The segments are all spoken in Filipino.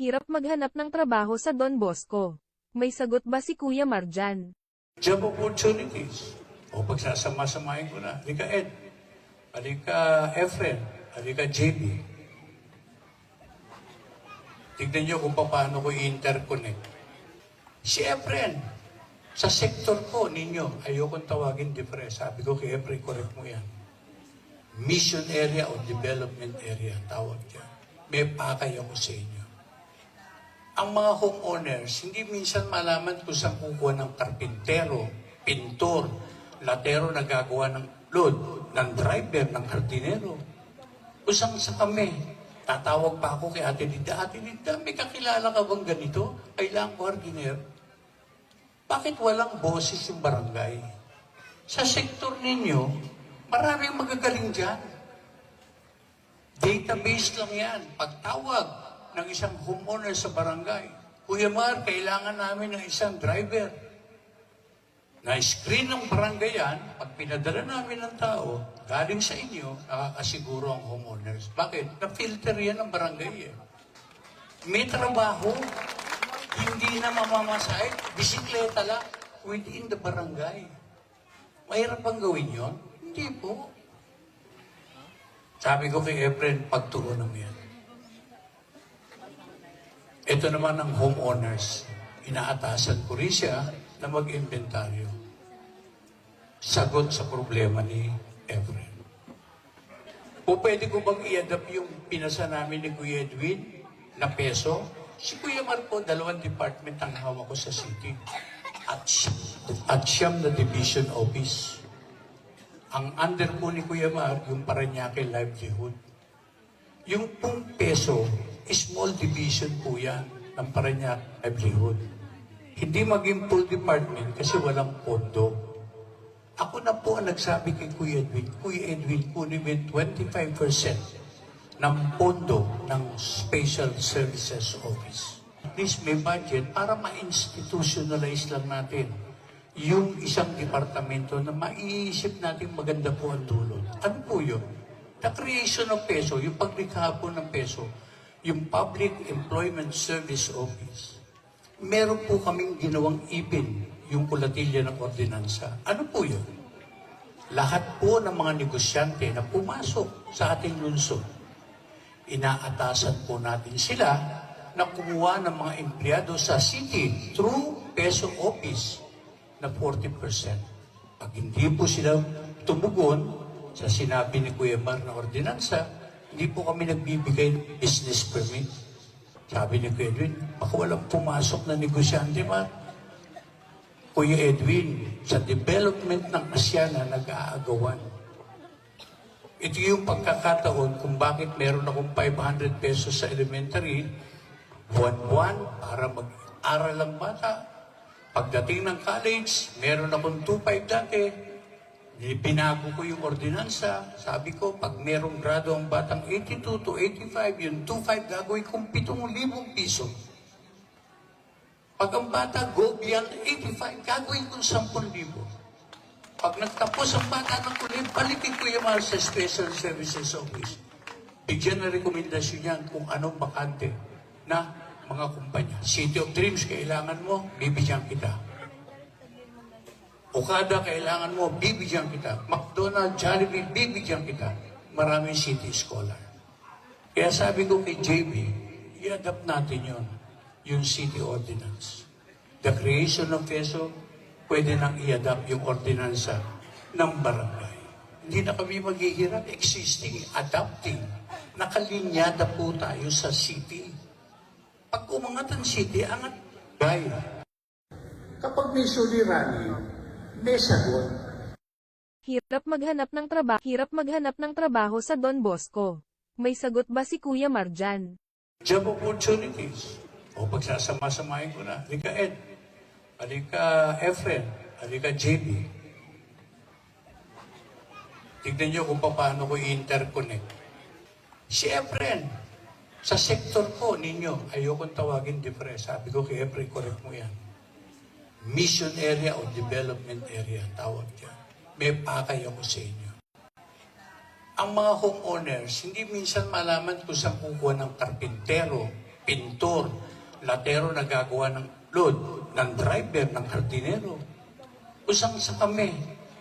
Hirap maghanap ng trabaho sa Don Bosco. May sagot ba si Kuya Marjan? Job opportunities. O pagsasama-samahin ko na. Halika Ed. Halika Efren. Halika JB. Tignan nyo kung paano ko i-interconnect. Si Efren, sa sektor ko ninyo, ayokong tawagin depress. Sabi ko kay Efren, correct mo yan. Mission area o development area, tawag yan. May pakay ako sa inyo. Ang mga homeowners, hindi minsan malaman kung saan kukuha ng karpintero, pintor, latero na gagawa ng load, ng driver, ng hardinero. Usang sa kami, tatawag pa ako kay Ate Linda, Ate Linda, may kakilala ka bang ganito? Kailangan ko hardinero. Bakit walang boses yung barangay? Sa sektor ninyo, maraming magagaling dyan. Database lang yan. Pagtawag ng isang homeowner sa barangay, Kuya Mar, kailangan namin ng isang driver. Na-screen ng barangay yan, pag pinadala namin ng tao, galing sa inyo, nakakasiguro ang homeowners. Bakit? Na-filter yan ng barangay eh. May trabaho, hindi na mamamasahit, bisikleta lang, within the barangay. Mahirap bang gawin yun? Hindi po. Sabi ko kay Efren, pagtuunan mo yan. Ito naman ang homeowners. Inaatasan ko rin siya na mag-inventaryo. Sagot sa problema ni Efren. O pwede ko bang i-adapt yung pinasa namin ni Kuya Edwin na peso? Si Kuya Marco, 2 department ang hawak ko sa city. At siyam na division office. Ang under ko ni Kuya Mar, yung Parañaque livelihood. Yung pong peso, small division po yan ng Parañaque livelihood. Hindi maging full department kasi walang pondo. Ako na po ang nagsabi kay Kuya Edwin, kunin mo 25% ng pondo ng Special Services Office. At least may budget para ma-institutionalize lang natin yung isang departamento na maiisip natin maganda po ang dulot. Ano po yun? The creation of peso, yung paglikha po ng peso, yung Public Employment Service Office. Meron po kaming ginawang ipin, yung kulatilya ng ordinansa. Ano po yun? Lahat po ng mga negosyante na pumasok sa ating lungsod, inaatasan po natin sila na kumuha ng mga empleyado sa city through peso office na 40%. Pag hindi po sila tumugon sa sinabi ni Kuya Mar na ordinansa, hindi po kami nagbibigay ng business permit. Sabi ni Kuya Edwin, baka walang pumasok na negosyante, Mar. Kuya Edwin, sa development ng Asyana, nag-aagawan. Ito yung pagkakataon kung bakit meron akong 500 pesos sa elementary, buwan-buwan, para mag-aral ang bata. Pagdating ng college, meron akong 2.5 dati. Binago ko yung ordinansa. Sabi ko, pag merong grado ang batang 82 to 85, yung 2.5 gagawin kong 7,000 piso. Pag ang bata go beyond 85, gagawin kong 10,000. Pag nagtapos ang bata ng kulit, balikin ko yung sa Special Services Office. Bigyan na rekomendasyon yan kung anong bakante na mga kumpanya. City of Dreams, kailangan mo, bibigyan kita. Okada, kailangan mo, bibigyan kita. McDonald's, Jollibee, bibigyan kita. Maraming city scholar. Kaya sabi ko kay JB, i-adapt natin yon, yung city ordinance. The creation of peso, pwede nang i-adapt yung ordinansa ng barangay. Hindi na kami maghihirap, existing, adapting. Nakalinyada po tayo sa city. Pag umangat ang city, angat gaya. Kapag may suliranin, may sagot. Hirap maghanap ng trabaho sa Don Bosco. May sagot ba si Kuya Marjan? Job opportunities. O pagsasama-samahin ko na. Halika Ed. Halika Efren. Halika JB. Tignan nyo kung paano ko i-interconnect. Si Efren, sa sektor ko ninyo, ayokong tawagin depress. Sabi ko kay Efren, correct mo yan. Mission area o development area, tawag yan. May pakay ako sa inyo. Ang mga homeowners, hindi minsan malaman kung saan kukuha ng karpintero, pintor, latero na gagawa ng load, ng driver, ng hardinero. Usang sa kami,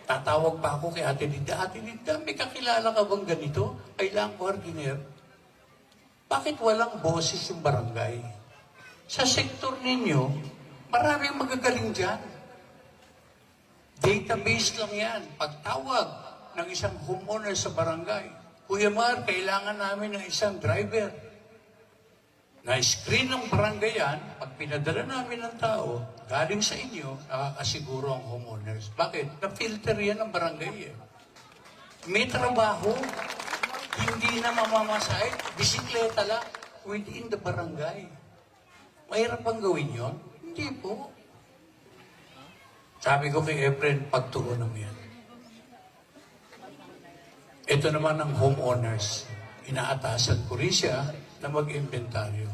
tatawag pa ako kay Ate Linda, may kakilala ka bang ganito? Kailangan ko hardinero. Bakit walang boses yung barangay? Sa sektor ninyo, maraming magagaling dyan. Database lang yan. Pagtawag ng isang homeowner sa barangay, Kuya Mar, kailangan namin ng isang driver. Na-screen ng barangay yan, pag pinadala namin ng tao, galing sa inyo, nakakasiguro ang homeowners. Bakit? Na-filter yan ng barangay eh. May trabaho, hindi na mamamasahit, bisikleta lang, within the barangay. Mahirap bang gawin yun? Hindi po. Sabi ko kay Efren, pagtuunan mo yan. Ito naman ang homeowners. Inaatasan ko rin siya na mag-inventaryo.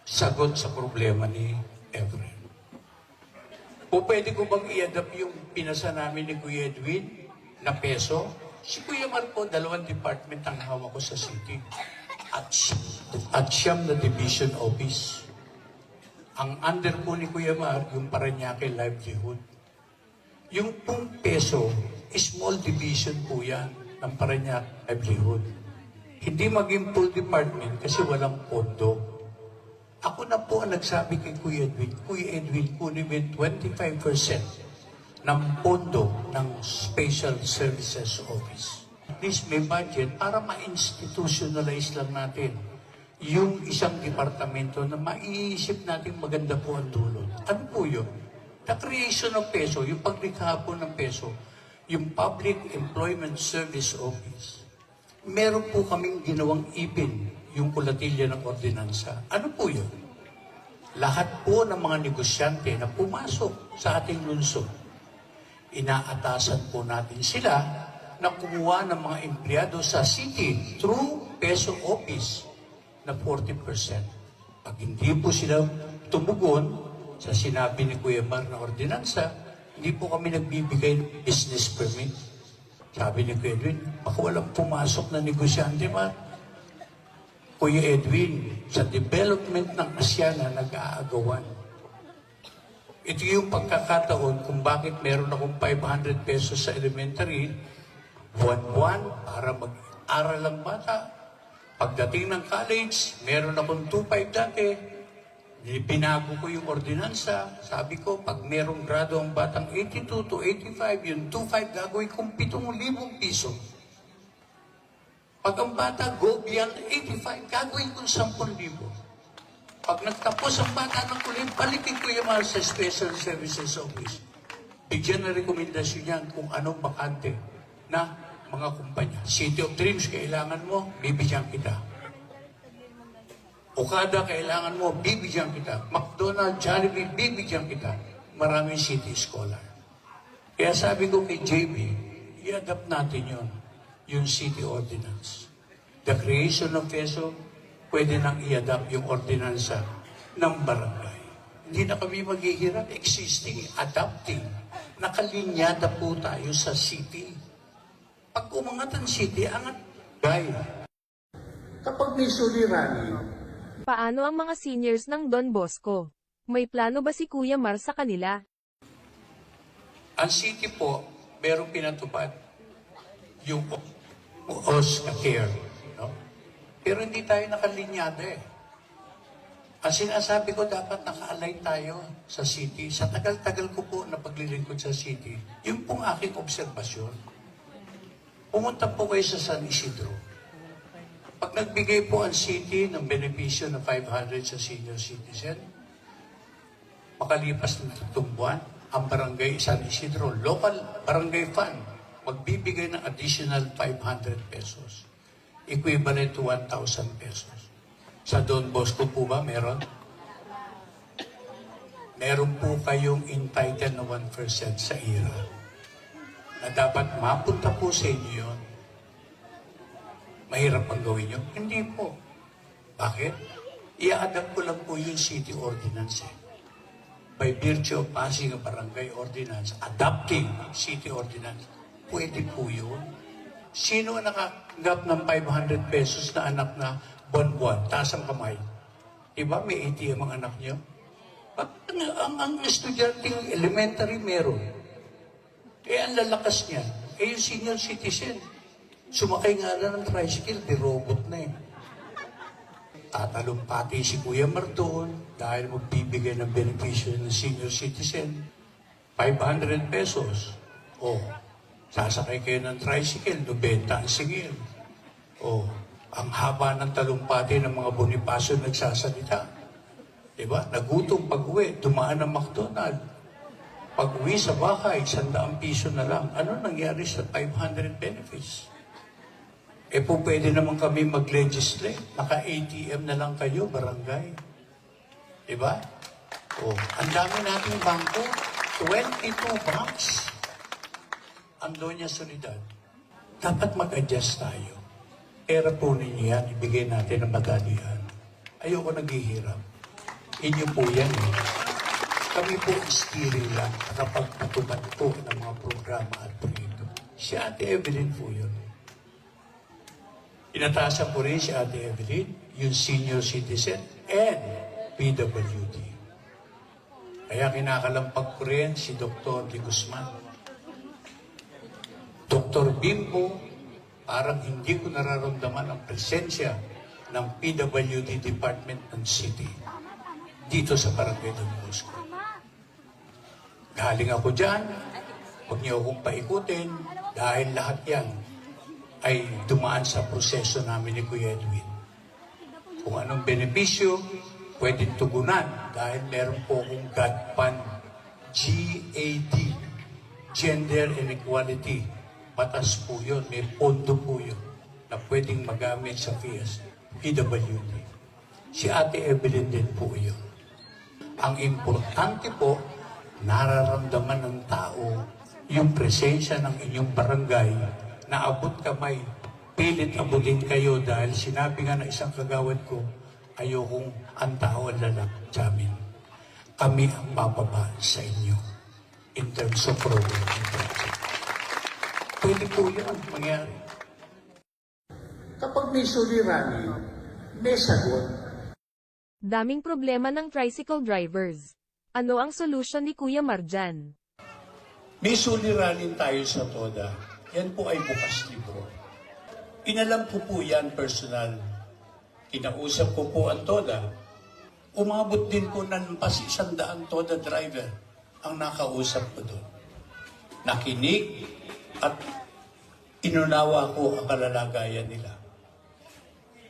Sagot sa problema ni Efren. O pwede ko bang i-adapt yung pinasa namin ni Kuya Edwin na peso? Si Kuya Marco, 2 department ang hawak ko sa city. At siyam na division office. Ang under po ni Kuya Mar, yung Parañaque livelihood. Yung pong peso, small division po yan ng Parañaque livelihood. Hindi maging full department kasi walang pondo. Ako na po ang nagsabi kay Kuya Edwin, kunin mo 25% ng pondo ng Special Services Office. Please, may budget para ma-institutionalize lang natin yung isang departamento na maiisip natin maganda po ang dulot. Ano po yun? The creation of peso, yung paglikha po ng peso, yung Public Employment Service Office. Meron po kaming ginawang ipin, yung kulatilya ng ordinansa. Ano po yun? Lahat po ng mga negosyante na pumasok sa ating lungsod, inaatasan po natin sila na kumuha ng mga empleyado sa city through peso office na 40%. Pag hindi po sila tumugon sa sinabi ni Kuya Mar na ordinansa, hindi po kami nagbibigay ng business permit. Sabi ni Kuya Edwin, baka walang pumasok na negosyante, Mar. Kuya Edwin, sa development ng Asyana, nag-aagawan. Ito yung pagkakataon kung bakit meron akong 500 pesos sa elementary, buwan-buwan, para mag-aral ang bata. Pagdating ng college, meron akong 2.5 dati. Binago ko yung ordinansa. Sabi ko, pag merong grado ang batang 82 to 85, yung 2.5 gagawin kong 7,000 piso. Pag ang bata go beyond 85, gagawin kong 10,000. Pag nagtapos ang bata ng kulit, balikin ko yung sa Special Services Office. Bigyan na rekomendasyon yan kung anong bakante na mga kumpanya. City of Dreams, kailangan mo, bibigyan kita. Okada, kailangan mo, bibigyan kita. McDonald's, Jollibee, bibigyan kita. Maraming city scholar. Kaya sabi ko kay JB, i-adapt natin yun, yung city ordinance. The creation of peso, pwede nang i-adapt yung ordinansa ng barangay. Hindi na kami maghihirap, existing, adapting. Nakalinyada po tayo sa city. Pag umangat ang city, angat gaya. Kapag may suliranin, Paano ang mga seniors ng Don Bosco? May plano ba si Kuya Mar sa kanila? ang city po, merong pinatupad yung OSCA care. No? Pero hindi tayo nakalinyada eh. Ang sinasabi ko, dapat naka-align tayo sa city. Sa tagal-tagal ko po na paglilingkod sa city, yung pong aking obserbasyon, pumunta po kayo sa San Isidro. Pag nagbigay po ang city ng benepisyo na 500 sa senior citizen, makalipas ng 3 buwan, ang barangay San Isidro, local barangay fund, magbibigay ng additional 500 pesos. Equivalent to 1,000 pesos. Sa Don Bosco po ba meron? Meron po kayong entitled na 1% sa IRA na dapat mapunta po sa inyo yun. Mahirap ang gawin yun? Hindi po. Bakit? I-adapt ko lang po yung city ordinance eh. By virtue of passing a barangay ordinance, adapting city ordinance, pwede po yun. Sino ang nakatanggap ng 500 pesos na anak na buwan-buwan? Taas ang kamay. Diba may ATM ang anak niyo? Ang estudyanteng elementary meron. Ang lalakas niya. Yung senior citizen. Sumakay nga na ng tricycle, di robot na eh. Tatalumpati si Kuya Marton dahil magbibigay ng benepisyo ng senior citizen. 500 pesos. O, sasakay kayo ng tricycle, 90 ang singil. O, ang haba ng talumpati ng mga Bonifacio nagsasalita. Diba? Nagutom pag-uwi, dumaan ng McDonald. Pag-uwi sa bahay, 100 piso na lang. Ano nangyari sa 500 benefits? Po pwede naman kami mag-legislate. Naka-ATM na lang kayo, barangay. Diba? O, ang dami nating bangko. 22 banks. Ang Doña Soledad. Dapat mag-adjust tayo. Pera po ninyo yan, ibigay natin ang madalian. Ayoko naghihirap. Inyo po yan eh. Kami po steering lang kapag patupad po ng mga programa at proyekto. Si Ate Evelyn po yun. Inatasan ko rin si Ate Evelyn, yung senior citizen and PWD. Kaya kinakalampag ko rin si Dr. De Guzman. Dr. Bimbo, parang hindi ko nararamdaman ang presensya ng PWD Department ng City dito sa Barangay Don Bosco. Galing ako dyan, huwag niyo akong paikutin dahil lahat yan ay dumaan sa proseso namin ni Kuya Edwin. Kung anong benepisyo, pwedeng tugunan dahil meron po akong God Fund, GAD, Gender Inequality. Batas po yun, may pondo po yun na pwedeng magamit sa PWD. Si Ate Evelyn din po yun. Ang importante po, nararamdaman ng tao yung presensya ng inyong barangay na abot kamay, pilit abutin kayo dahil sinabi nga ng isang kagawad ko, ayokong ang tao ang lalak sa amin. Kami ang bababa sa inyo in terms of program and project. Pwede po yan mangyari. Kapag may suliranin, may sagot. Daming problema ng tricycle drivers. Ano ang solusyon ni Kuya Marjan? May suliranin tayo sa TODA. Yan po ay bukas libro. Inalam ko po yan personal. Kinausap ko po ang TODA. Umabot din po ng pas 100 TODA driver ang nakausap ko doon. Nakinig at inunawa ko ang kalalagayan nila.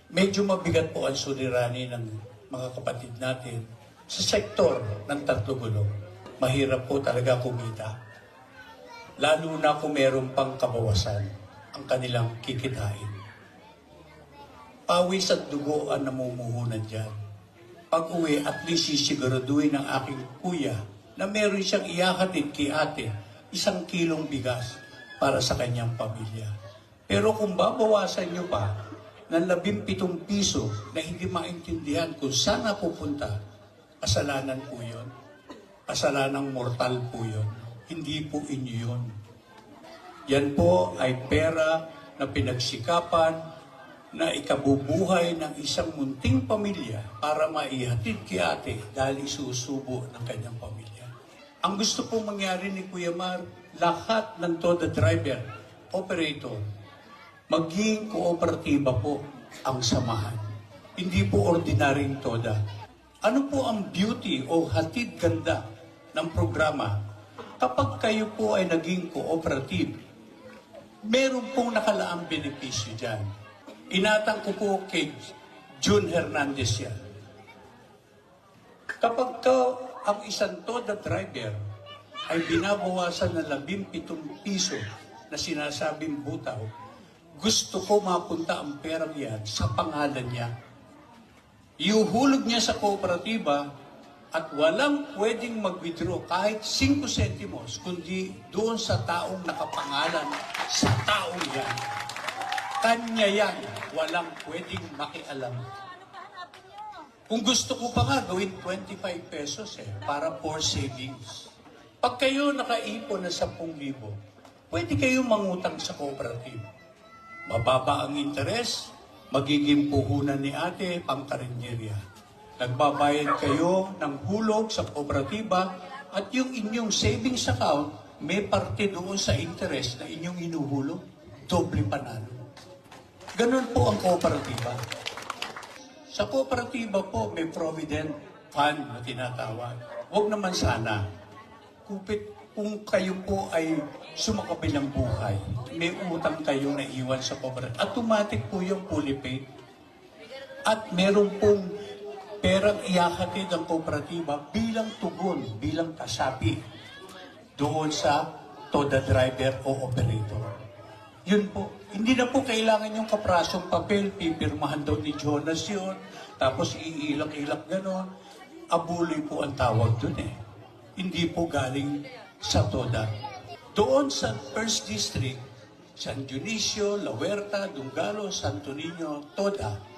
Medyo mabigat po ang suliranin ng mga kapatid natin sa sektor ng tatlo gulong. Mahirap po talaga kumita. Lalo na kung meron pang kabawasan ang kanilang kikitain. Pawis at dugo ang namumuhunan dyan. Pag uwi, at least sisiguraduhin ng aking kuya na meron siyang iakatid kay ate 1 kilong bigas para sa kanyang pamilya. Pero kung babawasan nyo pa ng 17 piso na hindi maintindihan kung saan napupunta, kasalanan po yun. Kasalanang mortal po yun. Hindi po inyo yun. Yan po ay pera na pinagsikapan na ikabubuhay ng isang munting pamilya para maihatid kay ate dahil isusubo ng kanyang pamilya. Ang gusto pong mangyari ni Kuya Mar, lahat ng TODA driver, operator, maging kooperatiba po ang samahan. Hindi po ordinaryong TODA. Ano po ang beauty o hatid ganda ng programa? Kapag kayo po ay naging cooperative, meron pong nakalaang benepisyo dyan. Inatang ko po kay June Hernandez yan. Kapag ang isang TODA driver ay binabawasan ng 17 piso na sinasabing butaw, gusto ko mapunta ang perang yan sa pangalan niya. Iuhulog niya sa kooperatiba at walang pwedeng mag-withdraw kahit 5 sentimos, kundi doon sa taong nakapangalan sa taong yan. Kanya yan, walang pwedeng makialam. Kung gusto ko pa nga, gawin 25 pesos para for savings. Pag kayo nakaipon na 10,000, pwede kayo mangutang sa cooperative. Mababa ang interes, magiging puhunan ni ate pangkarinderya. Nagbabayad kayo ng hulog sa kooperatiba at yung inyong savings account, may parte doon sa interest na inyong inuhulog. Doble panalo. Ganun po ang kooperatiba. Sa kooperatiba po, may provident fund na tinatawag. Huwag naman sana. Kung kayo po ay sumakabilang buhay, may utang kayong naiwan sa kooperatiba. Automatic po yung fully paid. At meron pong perang iakatid ang kooperatiba bilang tugon, bilang kasapi doon sa TODA driver o operator. Yun po. Hindi na po kailangan yung kaprasong papel, pipirmahan daw ni Jonas yun, tapos iilak-ilak gano'n. Abuloy po ang tawag dun eh. Hindi po galing sa TODA. Doon sa First District, San Dionisio, La Huerta, Dungalo, Santo Niño, TODA,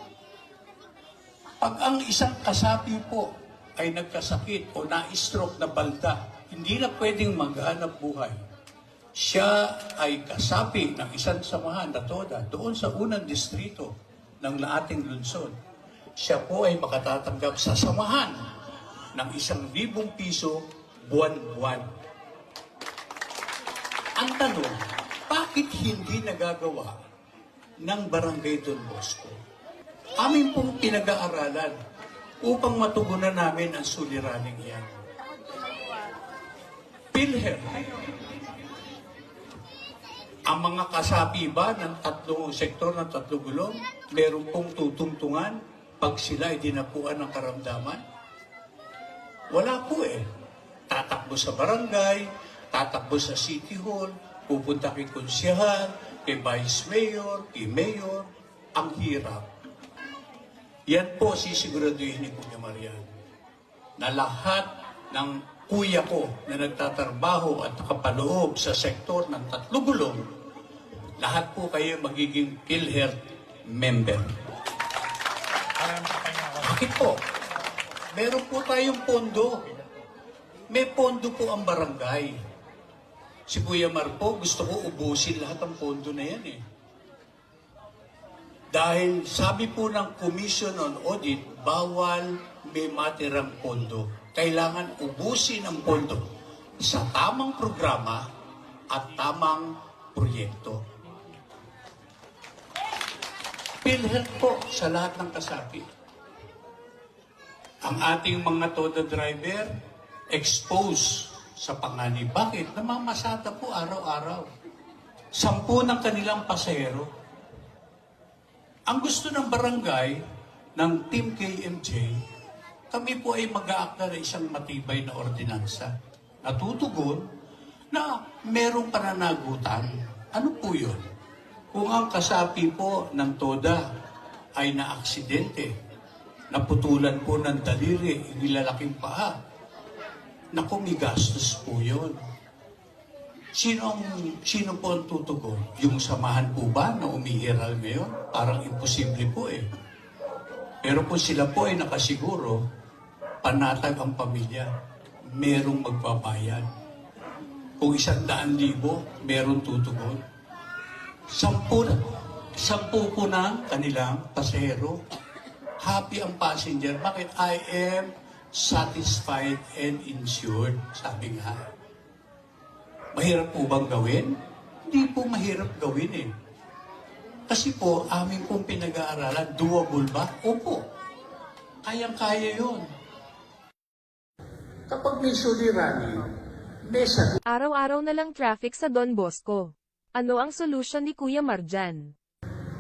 pag ang isang kasapi po ay nagkasakit o na-stroke na balda, hindi na pwedeng maghanap buhay. Siya ay kasapi ng isang samahan na TODA doon sa unang distrito ng ating lungsod. Siya po ay makatatanggap sa samahan ng 1,000 piso buwan-buwan. Ang tanong, bakit hindi nagagawa ng Barangay Don Bosco? Amin pong pinag-aaralan upang matugunan namin ang suliraning yan. PhilHealth. Ang mga kasapi ba ng sektor ng tatlong gulong, meron pong tutungtungan pag sila ay dinapuan ng karamdaman? Wala po eh. Tatakbo sa barangay, tatakbo sa city hall, pupunta kay konsyehal, kay vice mayor, kay mayor. Ang hirap. Yan po sisiguraduhin ni Kuya Marian na lahat ng kuya ko na nagtatrabaho at nakapaloob sa sektor ng tatlong gulong, lahat po kayo magiging PhilHealth member. Bakit po? Meron po tayong pondo. May pondo po ang barangay. Si Kuya Mar po, gusto ko ubusin lahat ng pondo na yan eh. Dahil sabi po ng Commission on Audit, bawal may matirang pondo. Kailangan ubusin ang pondo sa tamang programa at tamang proyekto. PhilHealth po sa lahat ng kasapi. Ang ating mga TODA driver, exposed sa panganib. Bakit? Namamasada po araw-araw. 10 ng kanilang pasahero. Ang gusto ng barangay, ng Team KMJ, kami po ay mag-aakta ng isang matibay na ordinansa. Natutugon na merong pananagutan. Ano po yun? Kung ang kasapi po ng TODA ay na-aksidente, naputulan po ng daliri, nilalaking paa, naku, may gastos po yun. Sino po ang tutugon? Yung samahan po ba na umihiral ngayon? Parang imposible po eh. Pero kung sila po ay nakasiguro, panatag ang pamilya, merong magbabayad. Kung 100,000, merong tutugon. 10 po na kanilang pasahero. Happy ang passenger. Bakit? I am satisfied and insured. Sabi nga. Mahirap po bang gawin? Hindi po mahirap gawin eh. Kasi po, amin pong pinag-aaralan, doable ba? Opo. Kayang-kaya yun. Kapag may suliranin, may sagot. Araw-araw na lang traffic sa Don Bosco. Ano ang solusyon ni Kuya Marjan?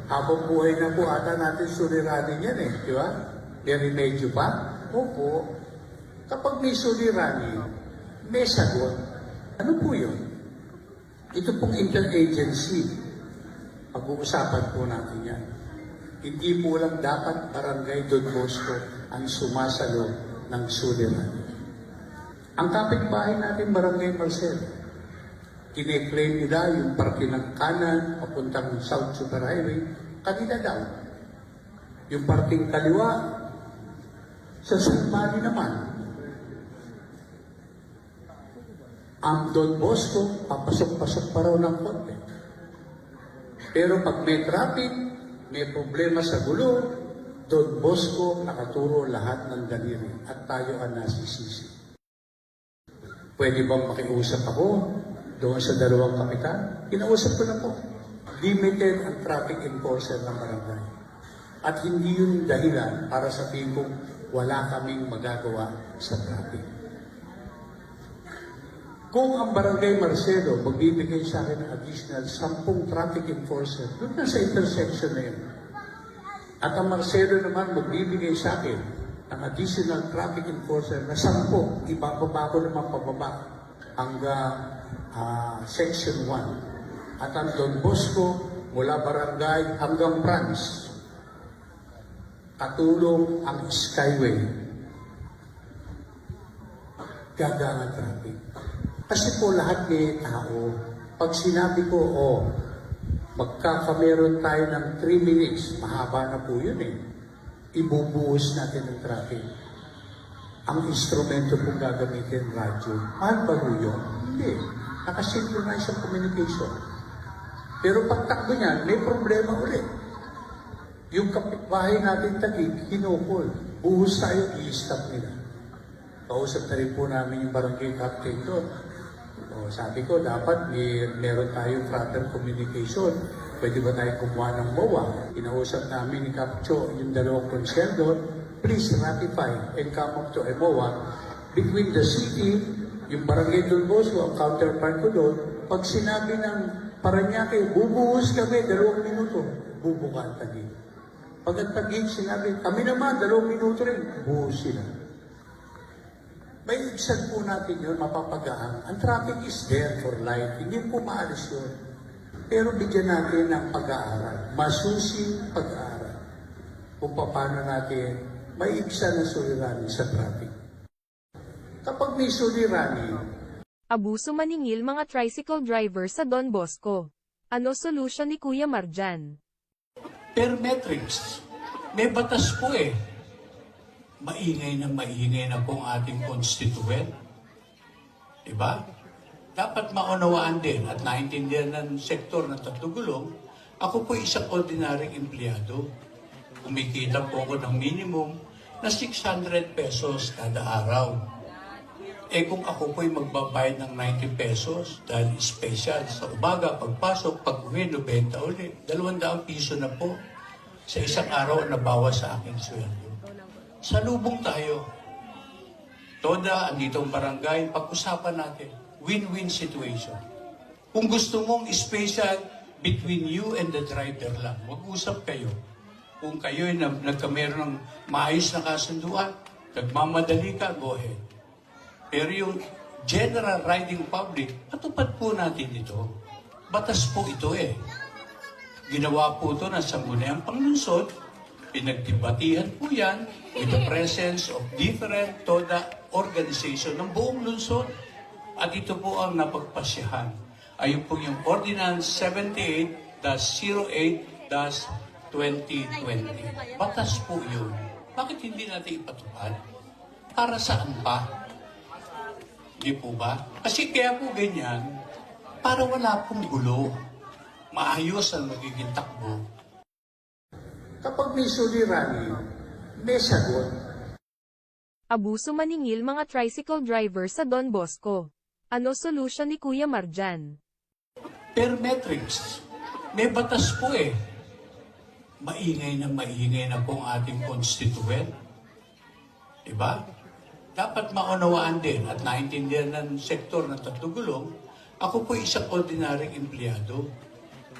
Habang buhay na po ata natin suliranin yan eh. Di ba? May remedyo pa? Opo. Kapag may suliranin, may sagot. Ano po yun? Ito pong interagency. Pag-uusapan po natin yan. Hindi po lang dapat Barangay Don Bosco ang sumasalo ng suliranin. Ang kapitbahay natin, Barangay Marcel, kine-claim nila yung parte ng kanan papuntang South Super Highway, kanila daw. Yung parting kaliwa, sa San Mali naman, ang Don Bosco, papasok-pasok pa raw ng konti. Pero pag may traffic, may problema sa gulo, Don Bosco nakaturo lahat ng daliri at tayo ang nasisisi. Pwede bang makiusap ako doon sa dalawang kapitan? Kinausap ko na po. Limited ang traffic enforcer ng barangay. At hindi yun dahilan para sabihin kong wala kaming magagawa sa traffic. Kung ang Barangay Marcelo magbibigay sa akin ng additional 10 traffic enforcer, doon na sa intersection na yun. At ang Marcelo naman magbibigay sa akin ng additional traffic enforcer na 10, ibababa ko naman pababa hanggang section 1. At ang Don Bosco mula barangay hanggang branch, katulong ang Skyway. Gagangan traffic. Kasi po lahat may tao. Pag sinabi ko, magkakameron tayo ng 3 minutes, mahaba na po yun eh. Ibubuhos natin ng traffic. Ang instrumento pong gagamitin, radyo. Mahal ba po yun? Hindi. Nakasynchronize ang communication. Pero pagtakbo niyan, may problema ulit. Yung kapitbahay natin Taguig, kinukol. Buhos tayo, i-stop nila. Kausap na rin po namin yung barangay captain doon. Sabi ko, dapat meron tayong frontal communication. Pwede ba tayo kumuha ng MOA? Inausap namin ni Capcho, yung dalawang konsel doon, please ratify and come up to a MOA between the city, yung barangay Don Bosco, ang counterpart ko doon. Pag sinabi ng Paranaque, bubuhos kami, 2 minuto, bubuka ang Taguig. Pag ang Taguig sinabi, kami naman, 2 minuto rin, buhos sila. May ibsan po natin yun, mapapagaan. Ang traffic is there for life. Hindi po maalis yun. Pero bigyan natin ng pag-aaral. Masusing pag-aaral. Kung paano natin may ibsan na suliranin sa traffic. Kapag may suliranin, Abuso maningil mga tricycle driver sa Don Bosco. Ano solusyon ni Kuya Marjan? Per metrics, may batas po eh. Maingay na po ang ating constituent. Diba? Dapat maunawaan din at naintindihan ng sektor ng tatlong gulong, ako po isang ordinaryong empleyado. Kumikita po ako ng minimum na 600 pesos kada araw. Kung ako po'y magbabayad ng 90 pesos dahil special sa umaga, pagpasok, pag-uwi, 90 ulit, 200 piso na po sa isang araw na bawas sa aking sweldo. Salubong tayo. Toda, anditong barangay, pag-usapan natin. Win-win situation. Kung gusto mong special between you and the driver lang, mag-usap kayo. Kung kayo'y nagkameron ng maayos na kasunduan, nagmamadali ka, go ahead. Pero yung general riding public, patupad po natin ito. Batas po ito eh. Ginawa po ito ng Sangguniang Panglunsod, pinagdibatihan po yan with the presence of different TODA organization ng buong lungsod. At ito po ang napagpasyahan. Ayun po yung Ordinance 78-08-2020. Batas po yun. Bakit hindi natin ipatupad? Para saan pa? Di po ba? Kasi kaya po ganyan, para wala pong gulo. Maayos ang magiging takbo. kapag may suliranin, may sagot. Abuso maningil mga tricycle driver sa Don Bosco. Ano solusyon ni Kuya Marjan? Per metrics, may batas po eh. Maingay na po ang ating constituent. Diba? Dapat maunawaan din at naintindihan ng sektor ng tatlong gulong, ako po isang ordinaryong empleyado.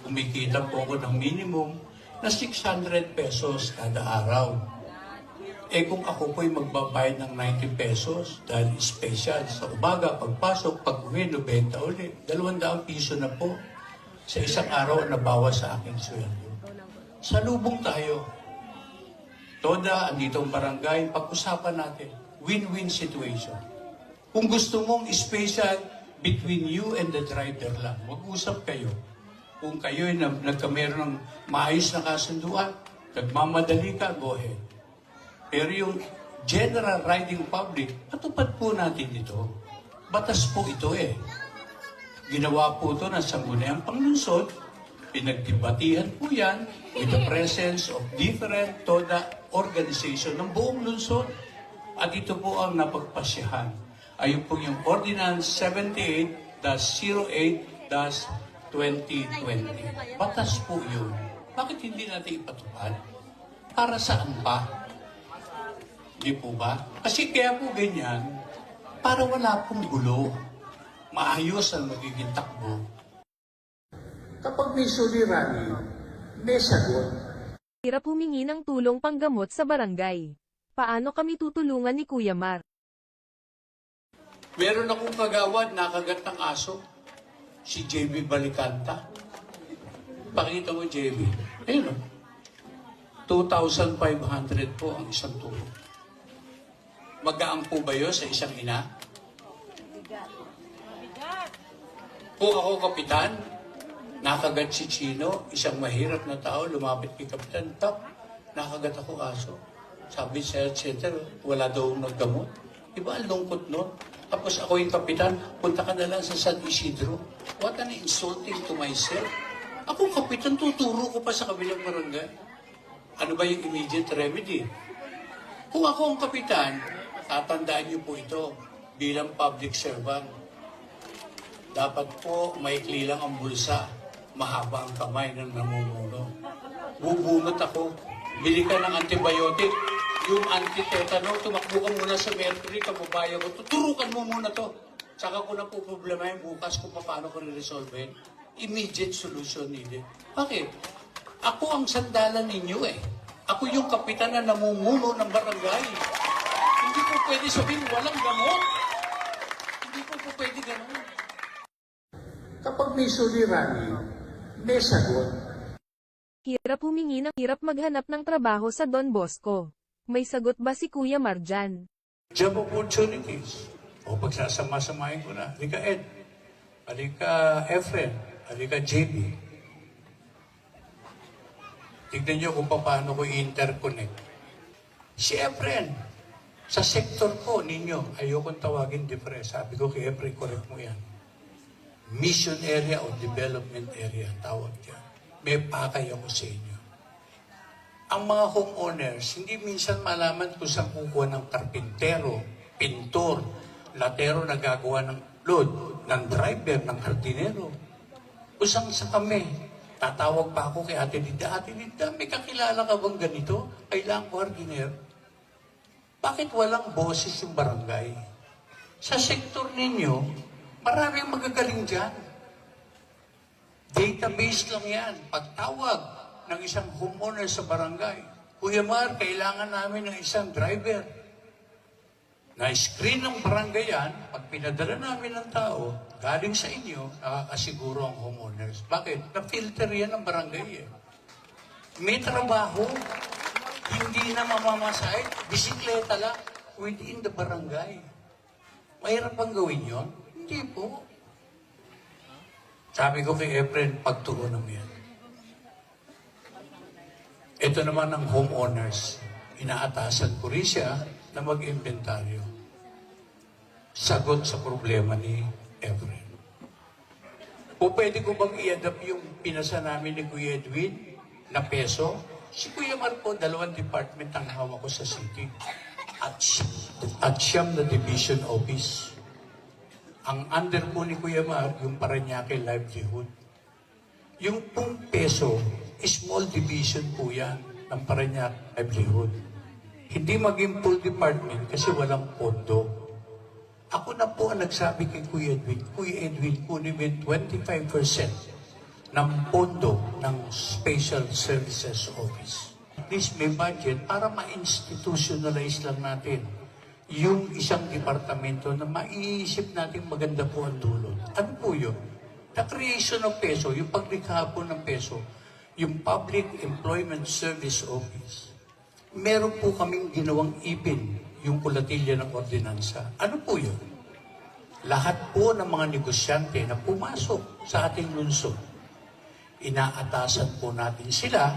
Kumikita po ako ng minimum na 600 pesos kada araw. Kung ako po'y magbabayad ng 90 pesos dahil special sa umaga, pagpasok, pag-uwi, 90 ulit, 200 piso na po sa isang araw na bawas sa aking sweldo. Salubong tayo. Toda, anditong barangay, pag-usapan natin. Win-win situation. Kung gusto mong special between you and the driver lang, mag-usap kayo. Kung kayo'y nagkameron ng maayos na kasunduan, nagmamadali ka, go ahead. Pero yung general riding public, patupad po natin ito. Batas po ito eh. Ginawa po ito ng Sangguniang Panglunsod, Pinagdibatihan po yan with the presence of different TODA organization ng buong lungsod. At ito po ang napagpasyahan. Ayun po yung Ordinance 78-08-2020. Batas po yun. Bakit hindi natin ipatupad? Para saan pa? Di po ba? Kasi kaya po ganyan, para wala pong gulo. Maayos ang magiging takbo. Kapag may suliranin, may sagot. Hirap humingi ng tulong panggamot sa barangay. Paano kami tutulungan ni Kuya Mar? Meron akong kagawad, nakagat ng aso. Si JB Balicanta. Pakita mo, JB. Ayun o. 2,500 po ang isang tubo. Magaang po ba yun sa isang ina? Kung ako kapitan, nakagat si Chino, isang mahirap na tao, lumapit kay kapitan, tap, nakagat ako aso. Sabi sa health center, wala daw naggamot. Diba, ang lungkot nun? Tapos ako yung kapitan, punta ka na lang sa San Isidro. What an insulting to myself. Ako kapitan, tuturo ko pa sa kabilang barangay. Ano ba yung immediate remedy? Kung ako ang kapitan, tatandaan niyo po ito bilang public servant. Dapat po maikli lang ang bulsa, mahaba ang kamay ng namumuno. Bubunot ako, bili ka ng antibiotic, yung anti-tetano, tumakbo ka muna sa Mercury, kababayan ko, tuturukan mo muna to. Tsaka ko na po problema yung bukas kung paano ko re-resolve. Immediate solution needed. Bakit? Ako ang sandalan ninyo eh. Ako yung kapitan na namumuno ng barangay. Hindi po pwede sabihin walang gamot. Hindi po pwede ganun. Kapag may suliranin, may sagot. Hirap maghanap ng trabaho sa Don Bosco. May sagot ba si Kuya Mar dyan? Job opportunities. O pagsasama-samahin ko na. Halika Ed. Halika Efren. Halika JB. Tignan nyo kung paano ko i-interconnect. Si Efren, sa sektor ko ninyo, ayokong tawagin DeFre. Sabi ko kay Efren, correct mo yan. Mission area o development area, tawag yan. May pakay ako sa inyo. Ang mga homeowners, hindi minsan malaman kung saan kukuha ng karpintero, pintor, latero na gagawa ng load, ng driver, ng hardinero. Usang sa kami, tatawag pa ako kay Ate Dida, Ate Dida, may kakilala ka bang ganito? Kailangan ko hardinero. Bakit walang boses yung barangay? Sa sektor ninyo, maraming magagaling dyan. Database lang yan. Pagtawag ng isang homeowner sa barangay, Kuya Mar, kailangan namin ng isang driver. Na-screen ng barangay yan, pag pinadala namin ng tao, galing sa inyo, nakakasiguro ang homeowners. Bakit? Na-filter yan ng barangay eh. May trabaho, hindi na mamamasahit, bisikleta lang, within the barangay. Mahirap bang gawin yon? Hindi po. Sabi ko kay Efren, pagtuunan mo yan. Ito naman ang homeowners. Inaatasan ko rin siya na mag-inventaryo. Sagot sa problema ni Efren. O pwede ko bang i-adapt yung pinasa namin ni Kuya Edwin na peso? Si Kuya Marco, 2 department ang hawak ko sa city. At siyam na division office. Ang under po ni Kuya Mar, yung Parañaque livelihood. Yung pong peso, small division po yan ng Parañaque livelihood. Hindi maging full department kasi walang pondo. Ako na po ang nagsabi kay Kuya Edwin, kunin mo 25% ng pondo ng Special Services Office. At least may budget para ma-institutionalize lang natin yung isang departamento na maiisip natin maganda po ang dulot. Ano po yun? The creation of peso, yung paglikha po ng peso, yung Public Employment Service Office. Meron po kaming ginawang ipin, yung kulatilya ng ordinansa. Ano po yun? Lahat po ng mga negosyante na pumasok sa ating lungsod, inaatasan po natin sila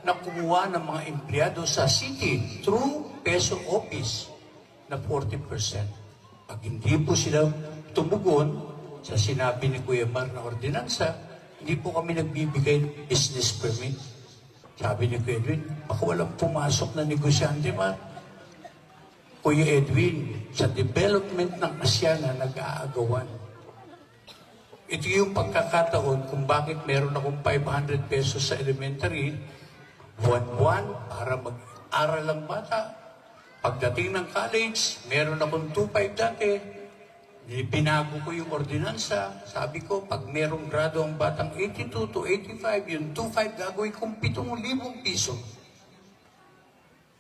na kumuha ng mga empleyado sa city through peso office na 40%. Pag hindi po sila tumugon sa sinabi ni Kuya Mar na ordinansa, Hindi po kami nagbibigay ng business permit. Sabi ni Kuya Edwin, baka walang pumasok na negosyante ba? Kuya Edwin, sa development ng Asyana nag-aagawan. Ito yung pagkakataon kung bakit meron akong 500 pesos sa elementary, buwan-buwan para mag-aral ang bata. Pagdating ng college, meron akong 2.5 dati. Binago ko yung ordinansa. Sabi ko, pag merong grado ang batang 82 to 85, yung 2.5 gagawin kong 7,000 piso.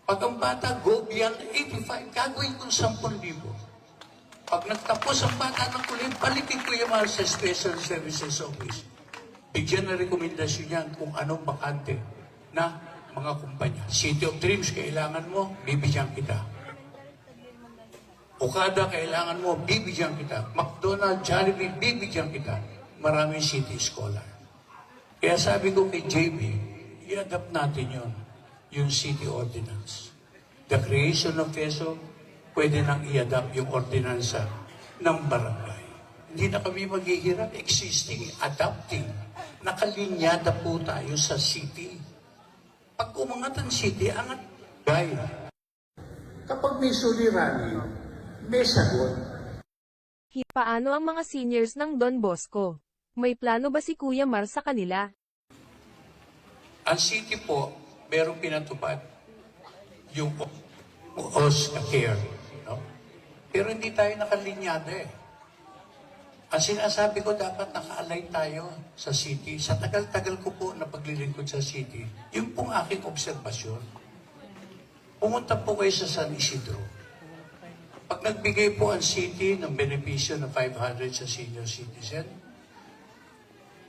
Pag ang bata go beyond 85, gagawin kong 10,000. Pag nagtapos ang bata ng kulit, balikin ko yung mga sa Special Services Office. Bigyan na rekomendasyon yan kung anong bakante na mga kumpanya. City of Dreams, kailangan mo, bibigyan kita. Okada, kailangan mo, bibigyan kita. McDonald's, Jollibee, bibigyan kita. Maraming city scholar. Kaya sabi ko kay JB, i-adapt natin yung city ordinance. The creation of peso, pwede nang i-adapt yung ordinansa ng barangay. Hindi na kami maghihirap, existing, adapting. Nakalinyada po tayo sa city. Pag umangat ang city, angat gay. Kapag may suliranin, may sagot. Paano ang mga seniors ng Don Bosco? May plano ba si Kuya Mar sa kanila? Ang city po, merong pinatupad yung OSCA care. No? Pero hindi tayo nakalinyada eh. Ang sinasabi ko, dapat naka-align tayo sa city. Sa tagal-tagal ko po na paglilingkod sa city, yung pong aking obserbasyon, pumunta po kayo sa San Isidro. Pag nagbigay po ang city ng benepisyo ng 500 sa senior citizen,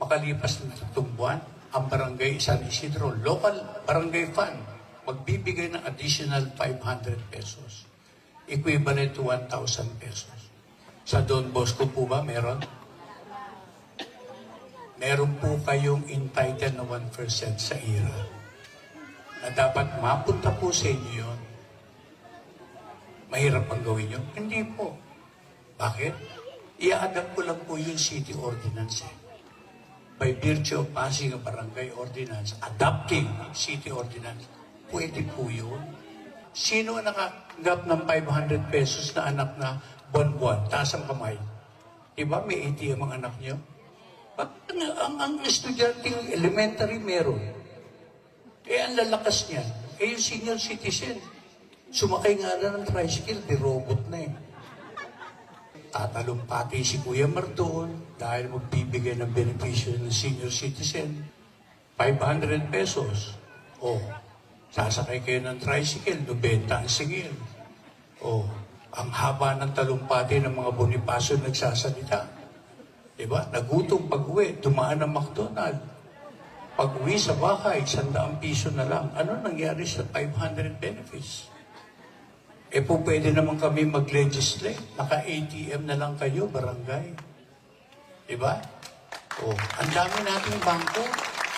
makalipas ng 3 buwan, ang barangay San Isidro, local barangay fund, magbibigay ng additional 500 pesos. Equivalent to 1,000 pesos. Sa Don Bosco po ba meron? Meron po kayong entitled na 1% sa IRA na dapat mapunta po sa inyo yun. Mahirap ang gawin yun? Hindi po. Bakit? I-adapt ko lang po yung city ordinance. By virtue of passing a barangay ordinance, adapting city ordinance, pwede po yun. Sino ang nakatanggap ng 500 pesos na anak na buwan-buwan? Taas ang kamay. Diba? May ATM ang anak niyo? Bakit ang estudyante yung elementary meron? Ang lalakas niya. Yung senior citizen, sumakay nga na ng tricycle, di robot na eh. Tatalumpati si Kuya Mar doon dahil magbibigay ng benepisyo ng senior citizen. 500 pesos. O, sasakay kayo ng tricycle, 90 ang singil. O, ang haba ng talumpati ng mga Bonifacio nagsasalita. Diba? Nagutom pag-uwi, dumaan ng McDonald. Pag-uwi sa bahay, 100 piso na lang. Ano nangyari sa 500 benefits? Po pwede naman kami mag-legislate. Naka-ATM na lang kayo, barangay. Diba? Ang dami nating bangko.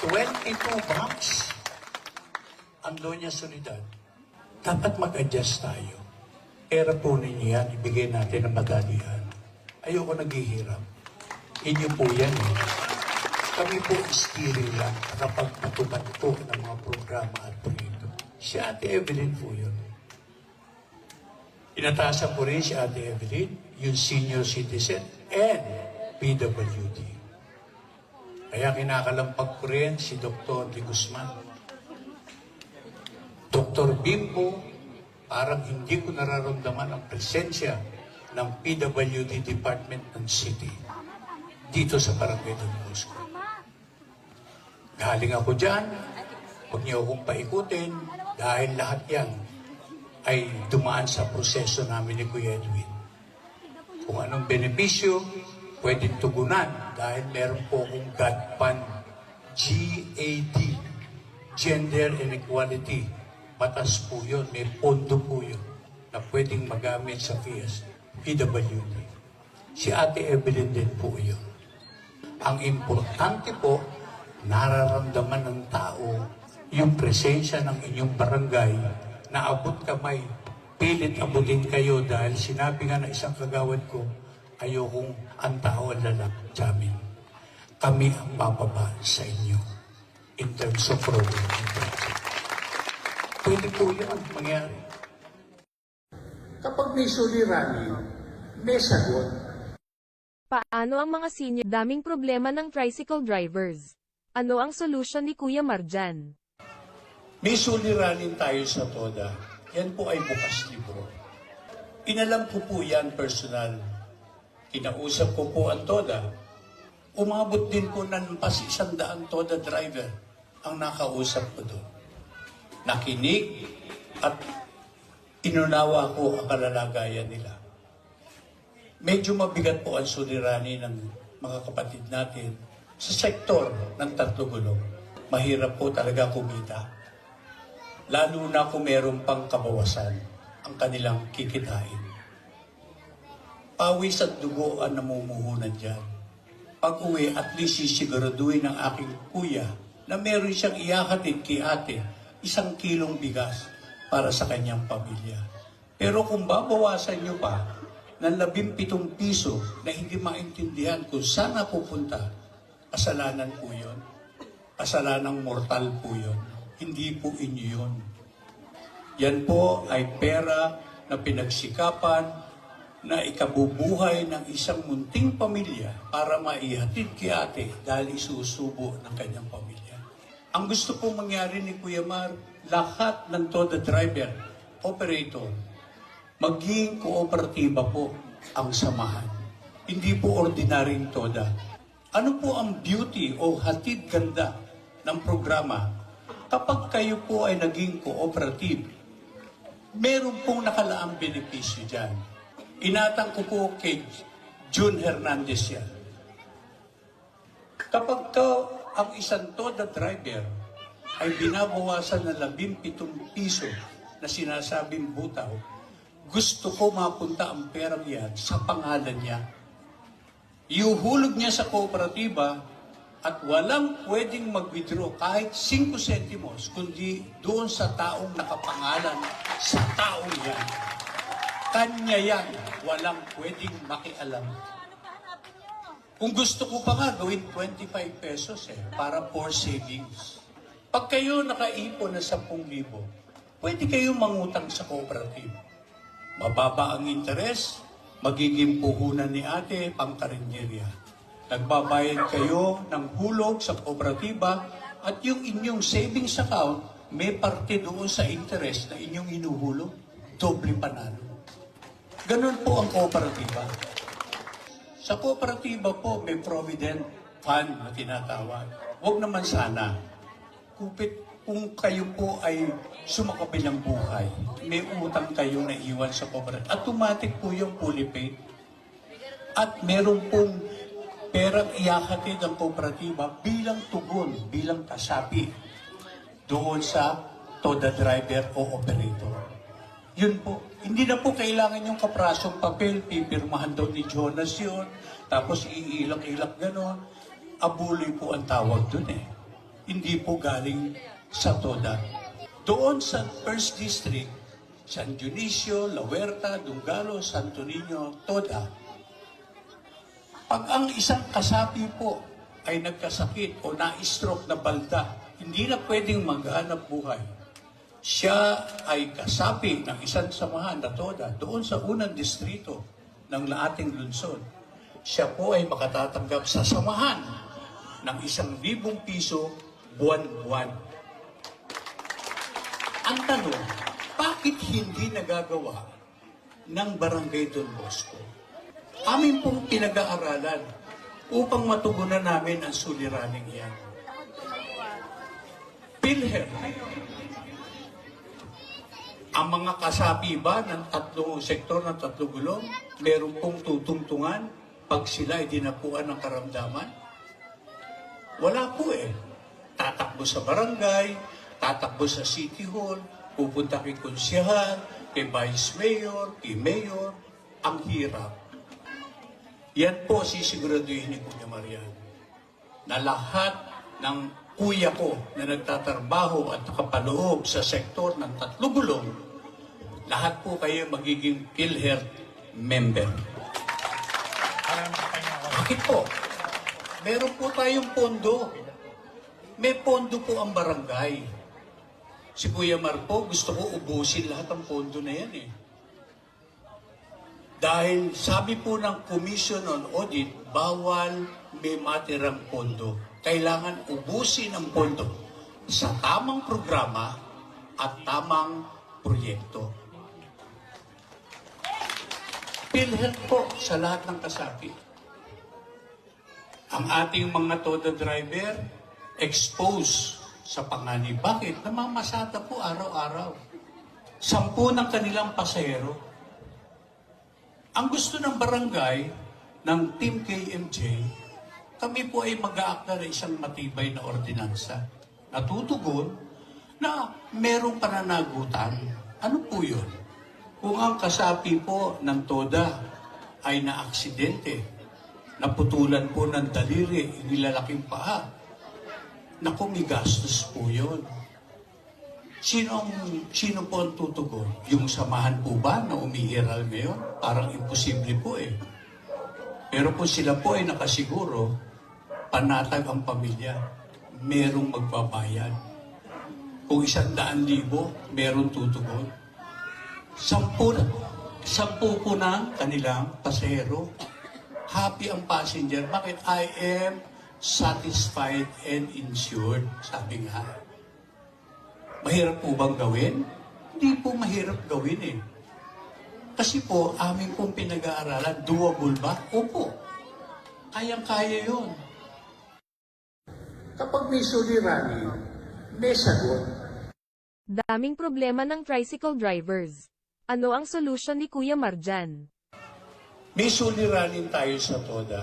22 banks. Ang Doña Solidad. Dapat mag-adjust tayo. Era po ninyo yan, ibigay natin ang madalian. Ayoko naghihirap. Inyo po yan eh. Kami po steering lang kapag patupad po ng mga programa at proyekto. Si Ate Evelyn po yun. Inatasan ko rin si Ate Evelyn, yung senior citizen, and PWD. Kaya kinakalampag ko rin si Dr. De Guzman. Dr. Bimbo, parang hindi ko nararamdaman ang presensya ng PWD Department ng City dito sa Barangay Don Bosco. Galing ako dyan, huwag niyo akong paikutin dahil lahat yan ay dumaan sa proseso namin ni Kuya Edwin. Kung anong benepisyo, pwedeng tugunan dahil meron po akong God Fund, GAD, Gender and Equality. Batas po yun, may pondo po yun na pwedeng magamit sa PWD. Si Ate Evelyn din po yun. Ang importante po, nararamdaman ng tao yung presensya ng inyong barangay na abot kamay, pilit abutin kayo dahil sinabi nga na isang kagawad ko, ayokong ang tao ang lalak sa amin. kami ang bababa sa inyo in terms of program and project. Pwede po yan mangyari. Kapag may suliranin, may sagot. Paano ang mga senior? Daming problema ng tricycle drivers. Ano ang solusyon ni Kuya Marjan? May suliranin tayo sa TODA. Yan po ay bukas libro. Inalam ko po yan personal. Kinausap ko po ang TODA. Umabot din po ng pas 100 TODA driver ang nakausap ko doon. Nakinig at inunawa ko ang kalalagayan nila. Medyo mabigat po ang suliranin ng mga kapatid natin sa sektor ng tatlo gulong. Mahirap po talaga kumita. Lalo na kung meron pang kabawasan ang kanilang kikitain. Pawis at dugo ang namumuhunan dyan. Pag uwi, at least sisiguraduhin ng aking kuya na meron siyang iakatid kay ate 1 kilong bigas para sa kanyang pamilya. Pero kung babawasan nyo pa ng 17 piso na hindi maintindihan kung saan napupunta, kasalanan po yun. Kasalanang mortal po yun. Hindi po inyo yun. Yan po ay pera na pinagsikapan na ikabubuhay ng isang munting pamilya para maihatid kay ate dahil isusubo ng kanyang pamilya. Ang gusto pong mangyari ni Kuya Mar, lahat ng TODA driver, operator, maging kooperatiba po ang samahan. Hindi po ordinaryong TODA. Ano po ang beauty o hatid ganda ng programa? Kapag kayo po ay naging cooperative, meron pong nakalaang benepisyo dyan. Inatang ko po kay June Hernandez yan. Kapag ang isang TODA driver ay binabawasan ng 17 piso na sinasabing butaw, gusto ko mapunta ang perang yan sa pangalan niya. Iuhulog niya sa kooperatiba at walang pwedeng mag-withdraw kahit 5 centimos, kundi doon sa taong nakapangalan sa taong yan. Kanya yan, walang pwedeng makialam. Kung gusto ko pa nga, gawin 25 pesos para for savings. Pag kayo nakaipon na 10,000, pwede kayo mangutang sa cooperative. Mababa ang interes, magiging puhunan ni ate pangkarinderya. Nagbabayad kayo ng hulog sa kooperatiba at yung inyong savings account may parte doon sa interest na inyong inuhulog. Doble panalo. Ganun po ang kooperatiba. Sa kooperatiba po may provident fund na tinatawag. Huwag naman sana. Kung kayo po ay sumakabilang buhay, may utang kayo na iwan sa cooperative. Automatic po yung fully paid. At meron pong perang iakatid ang kooperatiba bilang tugon, bilang kasapi doon sa TODA driver o operator. Yun po. Hindi na po kailangan yung kaprasong papel, pipirmahan daw ni Jonas yun, tapos iilak-ilak gano'n. Abuloy po ang tawag dun Hindi po galing sa TODA. Doon sa First District, San Dionisio, La Huerta, Dungalo, Santo Niño, TODA, pag ang isang kasapi po ay nagkasakit o na-stroke na balda, hindi na pwedeng maghanap buhay. Siya ay kasapi ng isang samahan na TODA doon sa unang distrito ng ating lungsod. Siya po ay makatatanggap sa samahan ng 1,000 piso buwan-buwan. Ang tanong, bakit hindi nagagawa ng Barangay Don Bosco? Amin pong pinag-aaralan upang matugunan namin ang suliraning yan. PhilHealth. Ang mga kasapi ba ng sektor ng 3 gulong, meron pong tutungtungan pag sila ay dinapuan ng karamdaman? Wala po Tatakbo sa barangay, tatakbo sa city hall, pupunta kay konsyahal, kay vice mayor, kay mayor. Ang hirap. Yan po sisiguraduhin ni Kuya Marian na lahat ng kuya ko na nagtatrabaho at nakapaloob sa sektor ng 3 gulong, lahat po kayo magiging PhilHealth member. Bakit po? Meron po tayong pondo. May pondo po ang barangay. Si Kuya Marpo, gusto ko ubusin lahat ng pondo na yan eh. Dahil sabi po ng Commission on Audit, bawal may matirang pondo. Kailangan ubusin ang pondo sa tamang programa at tamang proyekto. PhilHealth po sa lahat ng kasapi. Ang ating mga TODA driver, exposed sa panganib. Bakit? Namamasada po araw-araw. 10 ng kanilang pasahero. Ang gusto ng barangay, ng Team KMJ, kami po ay mag-aakta ng isang matibay na ordinansa. Natutugon na merong pananagutan. Ano po yun? Kung ang kasapi po ng TODA ay naaksidente, naputulan po ng daliri, nilalaking paa, naku, may gastos po yun. Sino po ang tutugon? Yung samahan po ba na umiiral ngayon? Parang imposible po eh. Pero kung sila po ay nakasiguro, panatag ang pamilya, merong magbabayad. Kung 100,000, merong tutugon. 10 po na kanilang pasahero. Happy ang passenger. Bakit? I am satisfied and insured. Sabi nga. Mahirap po bang gawin? Hindi po mahirap gawin eh. Kasi po, amin pong pinag-aaralan, doable ba? Opo. Kayang-kaya yun. Kapag may suliranin, may sagot. Daming problema ng tricycle drivers. Ano ang solusyon ni Kuya Marjan? May suliranin tayo sa TODA.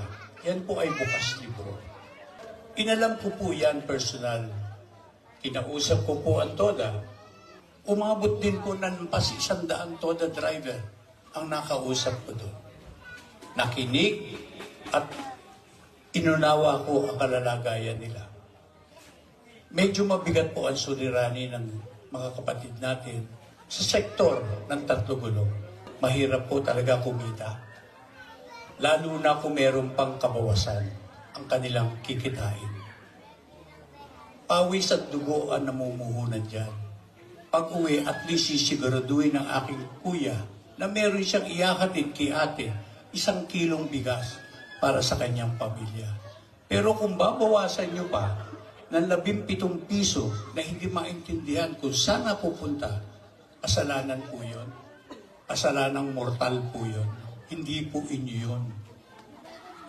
Yan po ay bukas libro. Inalam ko po yan personal. Kinausap ko po ang TODA. Umabot din po ng pas 100 TODA driver ang nakausap ko doon. Nakinig at inunawa ko ang kalalagayan nila. Medyo mabigat po ang suliranin ng mga kapatid natin sa sektor ng tatlo gulong. Mahirap po talaga kumita. Lalo na kung meron pang kabawasan ang kanilang kikitain. Pawis at dugo ang namumuhunan dyan. Pag uwi, at least sisiguraduhin ng aking kuya na meron siyang iyahatid kay ate 1 kilong bigas para sa kanyang pamilya. Pero kung babawasan nyo pa ng 17 piso na hindi maintindihan kung saan napupunta, kasalanan po yun. Kasalanang mortal po yun. Hindi po inyo yun.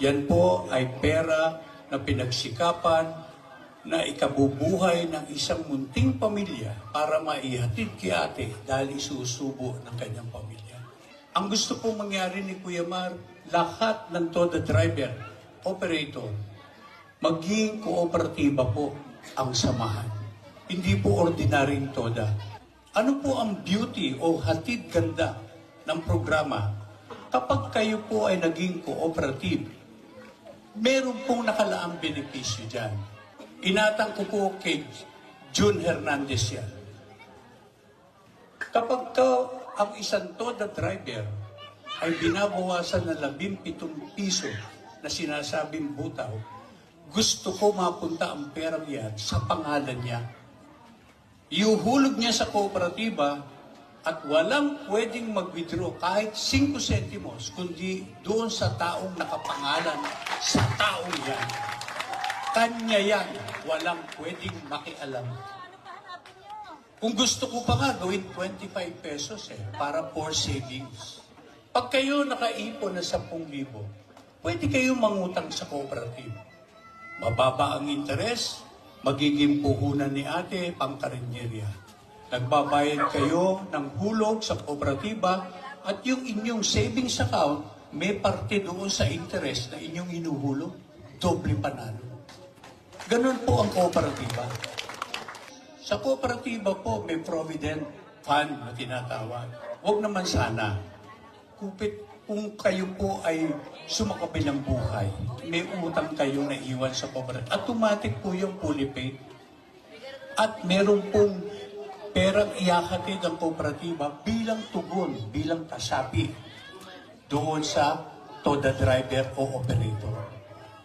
Yan po ay pera na pinagsikapan na ikabubuhay ng isang munting pamilya para maihatid kay ate dahil isusubo ng kanyang pamilya. Ang gusto pong mangyari ni Kuya Mar, lahat ng TODA driver, operator, maging kooperatiba po ang samahan. Hindi po ordinaryong TODA. Ano po ang beauty o hatid ganda ng programa? Kapag kayo po ay naging cooperative, meron pong nakalaang benepisyo dyan. Inatang ko po kay June Hernandez yan. Kapag ang isang TODA driver ay binabawasan ng 17 piso na sinasabing butaw, gusto ko mapunta ang perang yan sa pangalan niya. Iuhulog niya sa kooperatiba at walang pwedeng mag-withdraw kahit 5 sentimos, kundi doon sa taong nakapangalan sa taong yan. Kanya yan, walang pwedeng makialam. Kung gusto ko pa nga, gawin 25 pesos para for savings. Pag kayo nakaipon na 10,000, pwede kayo mangutang sa cooperative. Mababa ang interes, magiging puhunan ni ate pangkarinderya. Nagbabayad kayo ng hulog sa kooperatiba at yung inyong savings account may parte doon sa interest na inyong inuhulog. Doble panalo. Ganun po ang kooperatiba. Sa kooperatiba po may provident fund na tinatawag. Huwag naman sana. Kung kayo po ay sumakabilang buhay, may utang kayo na iwan sa kooperatiba. Automatic po yung fully paid. At meron pong perang iyahatid ang kooperatiba bilang tugon, bilang kasapi doon sa TODA driver o operator.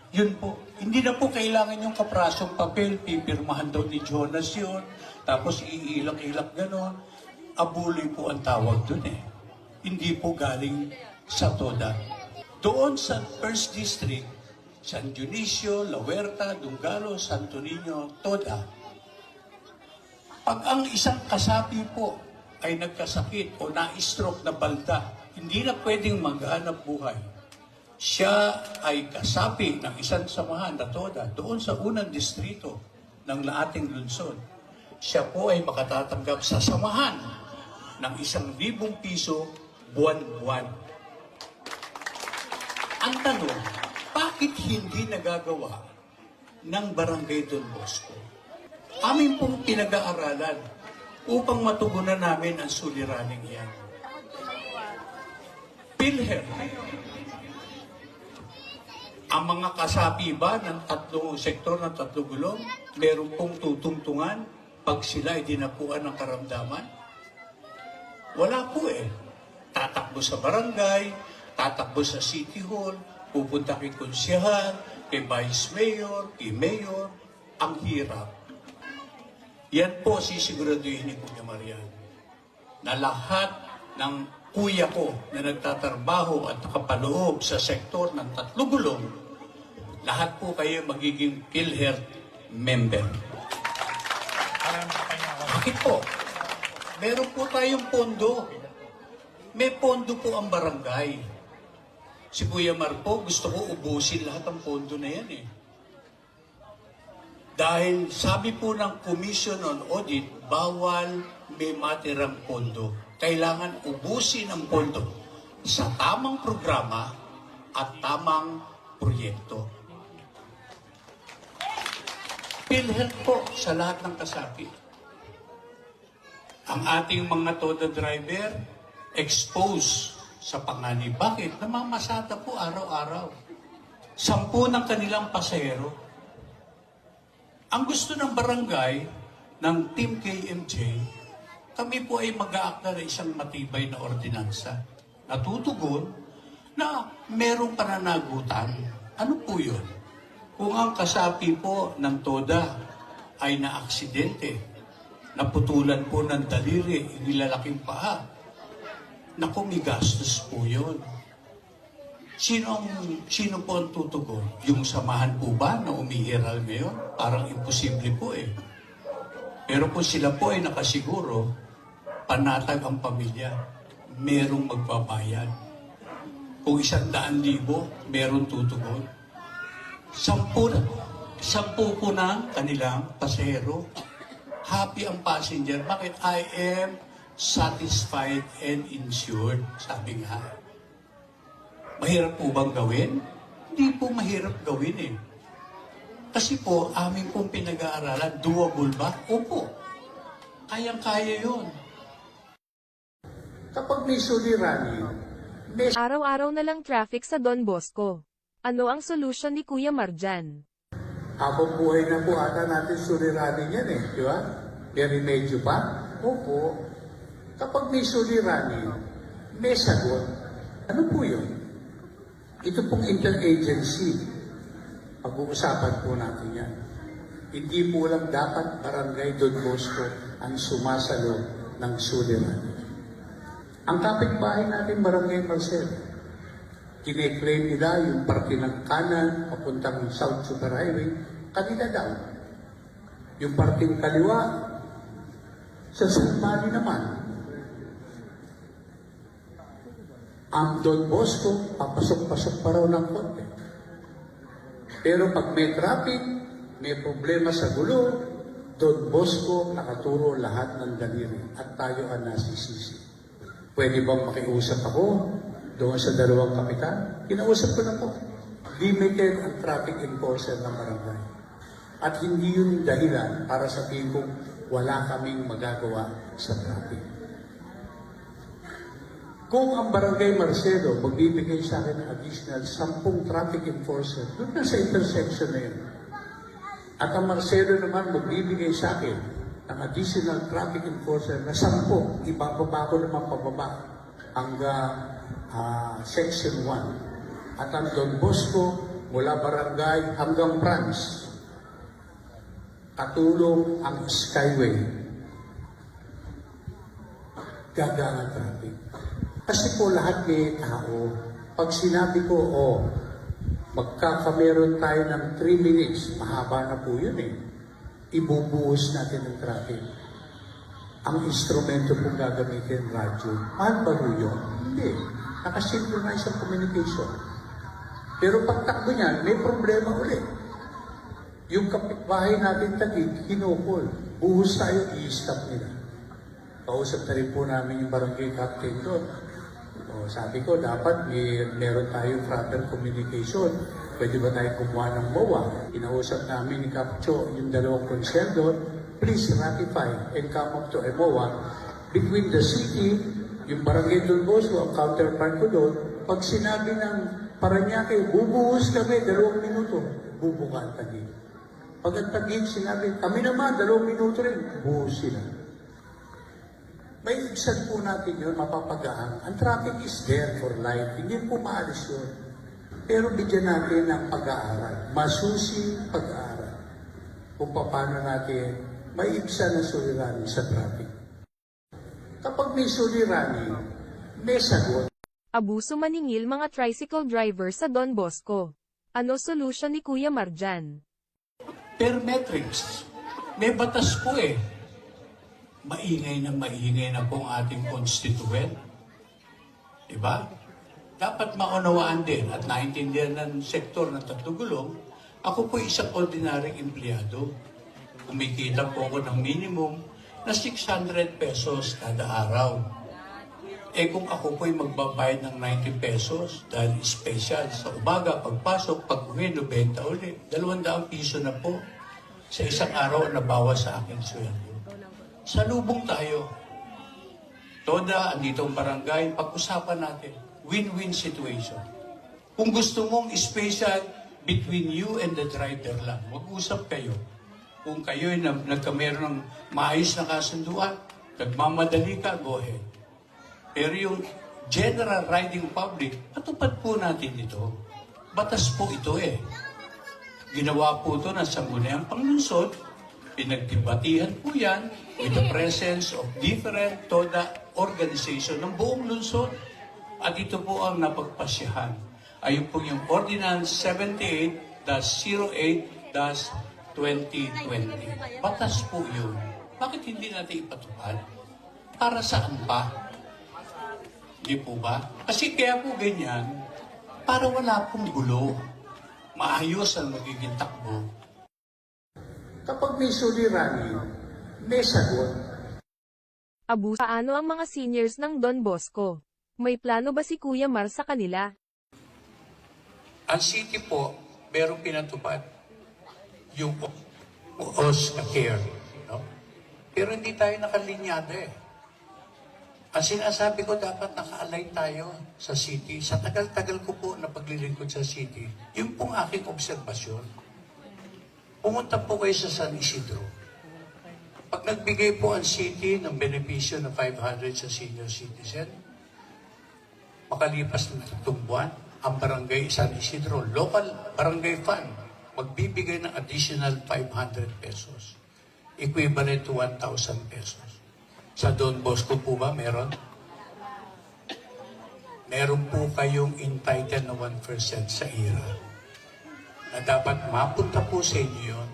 Yun po. Hindi na po kailangan yung kaprasong papel, pipirmahan daw ni Jonas yun, tapos iilak-ilak ganon. Abuloy po ang tawag dun eh. Hindi po galing sa TODA. Doon sa First District, San Dionisio, La Huerta, Dungalo, Santo Niño, TODA. Pag ang isang kasapi po ay nagkasakit o na-stroke na balda, hindi na pwedeng maghanap buhay. Siya ay kasapi ng isang samahan na TODA doon sa unang distrito ng ating lungsod. Siya po ay makatatanggap sa samahan ng 1,000 piso buwan-buwan. Ang tanong, bakit hindi nagagawa ng Barangay Don Bosco? Amin pong pinag-aaralan upang matugunan namin ang suliraning yan. PhilHealth. Ang mga kasapi ba ng sektor ng tatlong gulong, meron pong tutungtungan pag sila ay dinapuan ng karamdaman? Wala po eh. Tatakbo sa barangay, tatakbo sa city hall, pupunta kay konsyehal, kay vice mayor, kay mayor. Ang hirap. Yan po sisiguraduhin ni Kuya Marian na lahat ng kuya ko na nagtatrabaho at nakapaloob sa sektor ng tatlong gulong, lahat po kayo magiging PhilHealth member. Bakit po? Meron po tayong pondo. May pondo po ang barangay. Si Kuya Marpo, gusto ko ubusin lahat ng pondo na yan eh. Dahil sabi po ng Commission on Audit, bawal may matirang pondo. Kailangan ubusin ang pondo sa tamang programa at tamang proyekto. PhilHealth po sa lahat ng kasapi. Ang ating mga TODA driver, exposed sa panganib. Bakit? Namamasada po araw-araw. 10 ng kanilang pasahero. Ang gusto ng barangay, ng Team KMJ, kami po ay mag-aakta ng isang matibay na ordinansa. Natutugon na merong pananagutan. Ano po yun? Kung ang kasapi po ng TODA ay na-aksidente, naputulan po ng daliri, nilalaking paa, naku, may gastos po yun. Sino po ang tutugon? Yung samahan po ba na umihiral ngayon? Parang imposible po eh. Pero kung sila po ay nakasiguro, panatag ang pamilya, merong magbabayad. Kung 100,000, merong tutugon. 10 po na kanilang pasahero. Happy ang passenger. Bakit? I am satisfied and insured. Sabi nga. Mahirap po bang gawin? Hindi po mahirap gawin eh. Kasi po, amin pong pinag-aaralan, doable ba? Opo. Kayang-kaya yun. Kapag may suliranin, may Araw-araw na lang traffic sa Don Bosco. Ano ang solusyon ni Kuya Marjan? habang buhay na po ata natin suliranin yan eh, di ba? May remedyo pa? Opo. Kapag may suliranin, may sagot. Ano po yun? Ito pong interagency. Pag-uusapan po natin yan. Hindi po lang dapat Barangay Don Bosco ang sumasalo ng suliranin. Ang kapitbahay natin, Barangay Marcel, kine-claim nila yung parte ng kanan papuntang South Super Highway, kanila daw. Yung parteng kaliwa, sa Sumali naman. Ang Don Bosco, papasok-pasok pa raw ng konti. Pero pag may traffic, may problema sa gulo, Don Bosco nakaturo lahat ng daliri at tayo ang nasisisi. Pwede bang makiusap ako doon sa dalawang kapitan? Kinausap ko na po. Limited ang traffic enforcer ng barangay. At hindi yun dahilan para sabihin kong wala kaming magagawa sa traffic. Kung ang Barangay Marcelo magbibigay sa akin ng additional 10 traffic enforcer, doon na sa intersection na yun. At ang Marcelo naman magbibigay sa akin ng additional traffic enforcer na 10, ibababa ko naman pababa hanggang Section 1. At ang Don Bosco, mula barangay hanggang France, katulong ang Skyway, gagang ang traffic. Kasi po lahat may tao. Pag sinabi ko, magkakameron tayo ng 3 minutes, mahaba na po yun eh. Ibubuhos natin ang traffic. Ang instrumento pong gagamitin, radyo, mahal ba po yun? Hindi. Nakasynchronize ang communication. Pero pagtakbo niyan, may problema ulit. Yung kapitbahay natin Taguig, hinukol. Buhos tayo, i-stop nila. Kausap na rin po namin yung barangay captain doon. Sabi ko, dapat meron tayong proper communication. Pwede ba tayo kumuha ng MOA? Inausap namin ni Capcho yung dalawang concern doon. Please ratify and come up to a MOA between the city, yung barangay Don Bosco, ang counterpart ko doon. Pag sinabi ng Paranaque, bubuhos kami, 2 minuto, bubuka ang Taguig. Pag ang Taguig sinabi, kami naman, 2 minuto rin, buhos sila. May ibsan po natin yun, mapapagaan. Ang traffic is there for life. Hindi po maalis yun. Pero bigyan natin ng pag-aaral. Masusi pag-aaral. Kung paano natin may ibsan na suliranin sa traffic. Kapag may suliranin, may sagot. Abuso maningil mga tricycle driver sa Don Bosco. Ano solusyon ni Kuya Marjan? Per metrics. May batas po eh. Maingay na po ang ating constituent. Diba? Dapat maunawaan din at naintindihan ng sektor ng Tatugulong, ako po isang ordinaryong empleyado. Kumikita po ako ng minimum na 600 pesos kada araw. Eh kung ako po'y magbabayad ng 90 pesos dahil special sa umaga, pagpasok, pag-uwi, 90 ulit, 200 piso na po sa isang araw na bawas sa akin sweldo. Salubong tayo. Toda, andito ang barangay, pag-usapan natin. Win-win situation. Kung gusto mong special between you and the driver lang, mag-usap kayo. Kung kayo'y nagkameron ng maayos na kasunduan, nagmamadali ka, go ahead. Pero yung general riding public, patupad po natin ito. Batas po ito eh. Ginawa po ito ng Sangguniang Panglunsod, pinagdibatihan po yan with the presence of different TODA organization ng buong lungsod. At ito po ang napagpasyahan. Ayun po yung Ordinance 78-08-2020. Batas po yun. Bakit hindi natin ipatupad? Para saan pa? Di po ba? Kasi kaya po ganyan, para wala pong gulo. Maayos ang magiging takbo. Kapag may suliranin, may sagot. Abuso paano ang mga seniors ng Don Bosco? May plano ba si Kuya Mar sa kanila? Ang city po, merong pinatupad yung OSCA care. No? Pero hindi tayo nakalinyada eh. Ang sinasabi ko, dapat naka-align tayo sa city. Sa tagal-tagal ko po na paglilingkod sa city, yun pong aking obserbasyon. Pumunta po kayo sa San Isidro. Pag nagbigay po ang city ng benepisyo ng 500 sa senior citizen, makalipas ng 3 buwan, ang barangay San Isidro, local barangay fund, magbibigay ng additional 500 pesos. Equivalent to 1,000 pesos. Sa Don Bosco po ba meron? Meron po kayong entitled na 1% sa IRA na dapat mapunta po sa inyo yun.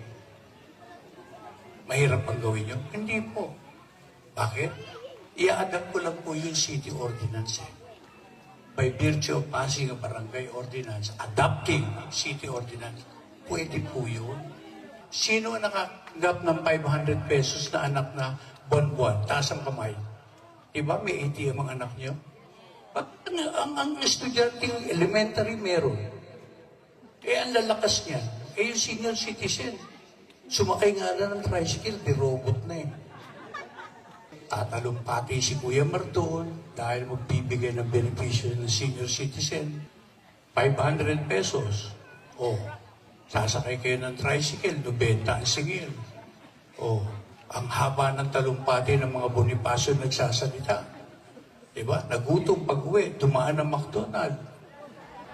Mahirap ang gawin yun? Hindi po. Bakit? I-adapt ko lang po yung city ordinance eh. By virtue of passing a barangay ordinance, adopting city ordinance, pwede po yun. Sino ang nakatanggap ng 500 pesos na anak na buwan-buwan? Taas ang kamay. Diba may ATM ang anak niyo? Ang estudyante yung elementary meron. Ang lalakas niya. Yung senior citizen, sumakay nga na ng tricycle, di robot na eh. Tatalumpati si Kuya Marton dahil magbibigay ng benepisyo ng senior citizen. 500 pesos. Sasakay kayo ng tricycle, 90 ang singil. Ang haba ng talumpati ng mga Bonifacio nagsasalita. Diba? Nagutom pag-uwi, dumaan ng McDonald.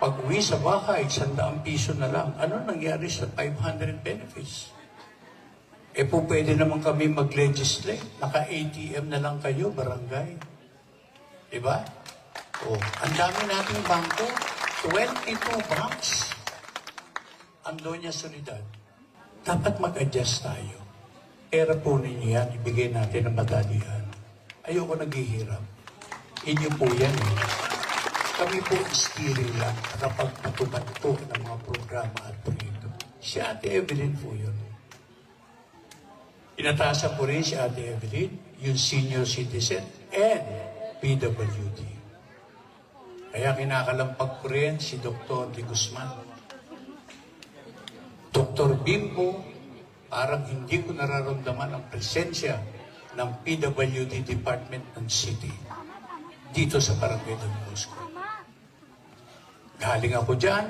Pag uwi sa bahay, 100 piso na lang. Ano nangyari sa 500 benefits? Eh po pwede naman kami mag-legislate. Naka-ATM na lang kayo, barangay. Diba? O, ang dami nating bangko. 22 banks. Ang Doña Solidad. Dapat mag-adjust tayo. Pera po ninyo yan, ibigay natin ang madalian. Ayoko naghihirap. Inyo po yan eh. Kami po steering lang kapag patupad po ng mga programa at proyekto. Si Ate Evelyn po yun. Inatasan po rin si Ate Evelyn, yung senior citizen and PWD. Kaya kinakalampag ko rin si Dr. De Guzman. Dr. Bimbo, parang hindi ko nararamdaman ang presensya ng PWD Department ng City dito sa Barangay Don Bosco. Galing ako dyan,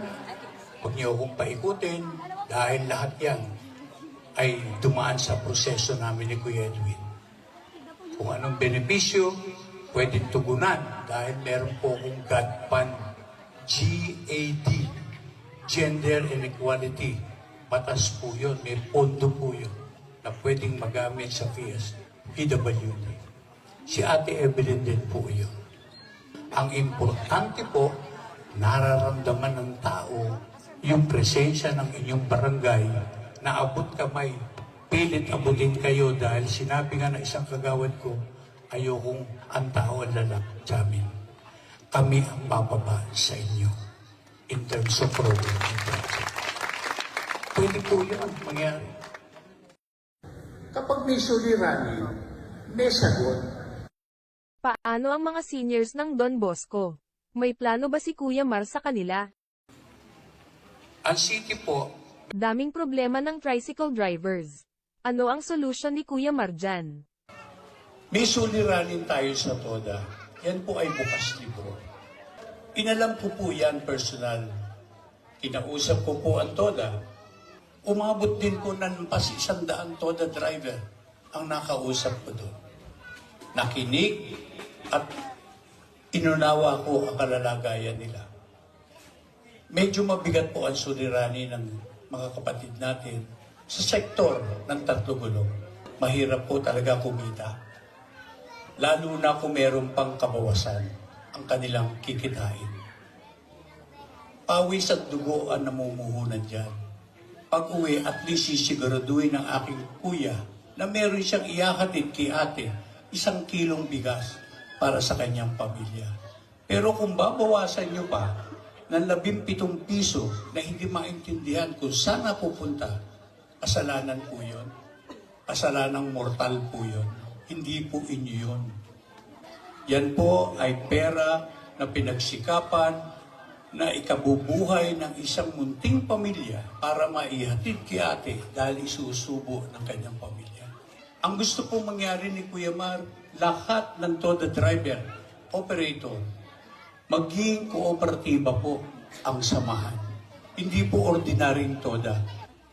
huwag niyo akong paikutin dahil lahat yan ay dumaan sa proseso namin ni Kuya Edwin. Kung anong benepisyo, pwedeng tugunan dahil meron po akong GADPAN, GAD, Gender Inequality. Batas po yun, may pondo po yun na pwedeng magamit sa PWD. Si Ate Evelyn din po yun. Ang importante po, nararamdaman ng tao yung presensya ng inyong barangay na abot kamay, pilit abutin kayo dahil sinabi nga ng isang kagawad ko, ayokong ang tao ang lalak sa amin. Kami ang bababa sa inyo in terms of program and project. Pwede po yun mangyari. Kapag may suliranin, may sagot. Paano ang mga seniors ng Don Bosco? May plano ba si Kuya Mar sa kanila? Ang city po, Daming problema ng tricycle drivers. Ano ang solusyon ni Kuya Mar dyan? may suliranin tayo sa TODA. Yan po ay bukas libro. Inalam ko po yan personal. Kinausap ko po ang TODA. Umabot din po ng pas 100 TODA driver ang nakausap ko doon. Nakinig at inunawa ko ang kalalagayan nila. Medyo mabigat po ang suliranin ng mga kapatid natin sa sektor ng tatlo gulong. Mahirap po talaga kumita. Lalo na kung meron pang kabawasan ang kanilang kikitain. Pawis at dugo ang namumuhunan dyan. Pag uwi, at least sisiguraduhin ng aking kuya na meron siyang ihahatid kay ate 1 kilong bigas para sa kanyang pamilya. Pero kung babawasan nyo pa ng 17 piso na hindi maintindihan kung saan napupunta, kasalanan po yun. Kasalanang mortal po yun. Hindi po inyo yun. Yan po ay pera na pinagsikapan na ikabubuhay ng isang munting pamilya para maihatid kay ate dahil isusubo ng kanyang pamilya. Ang gusto pong mangyari ni Kuya Mar, lahat ng TODA driver, operator, maging kooperatiba po ang samahan. Hindi po ordinaryong TODA.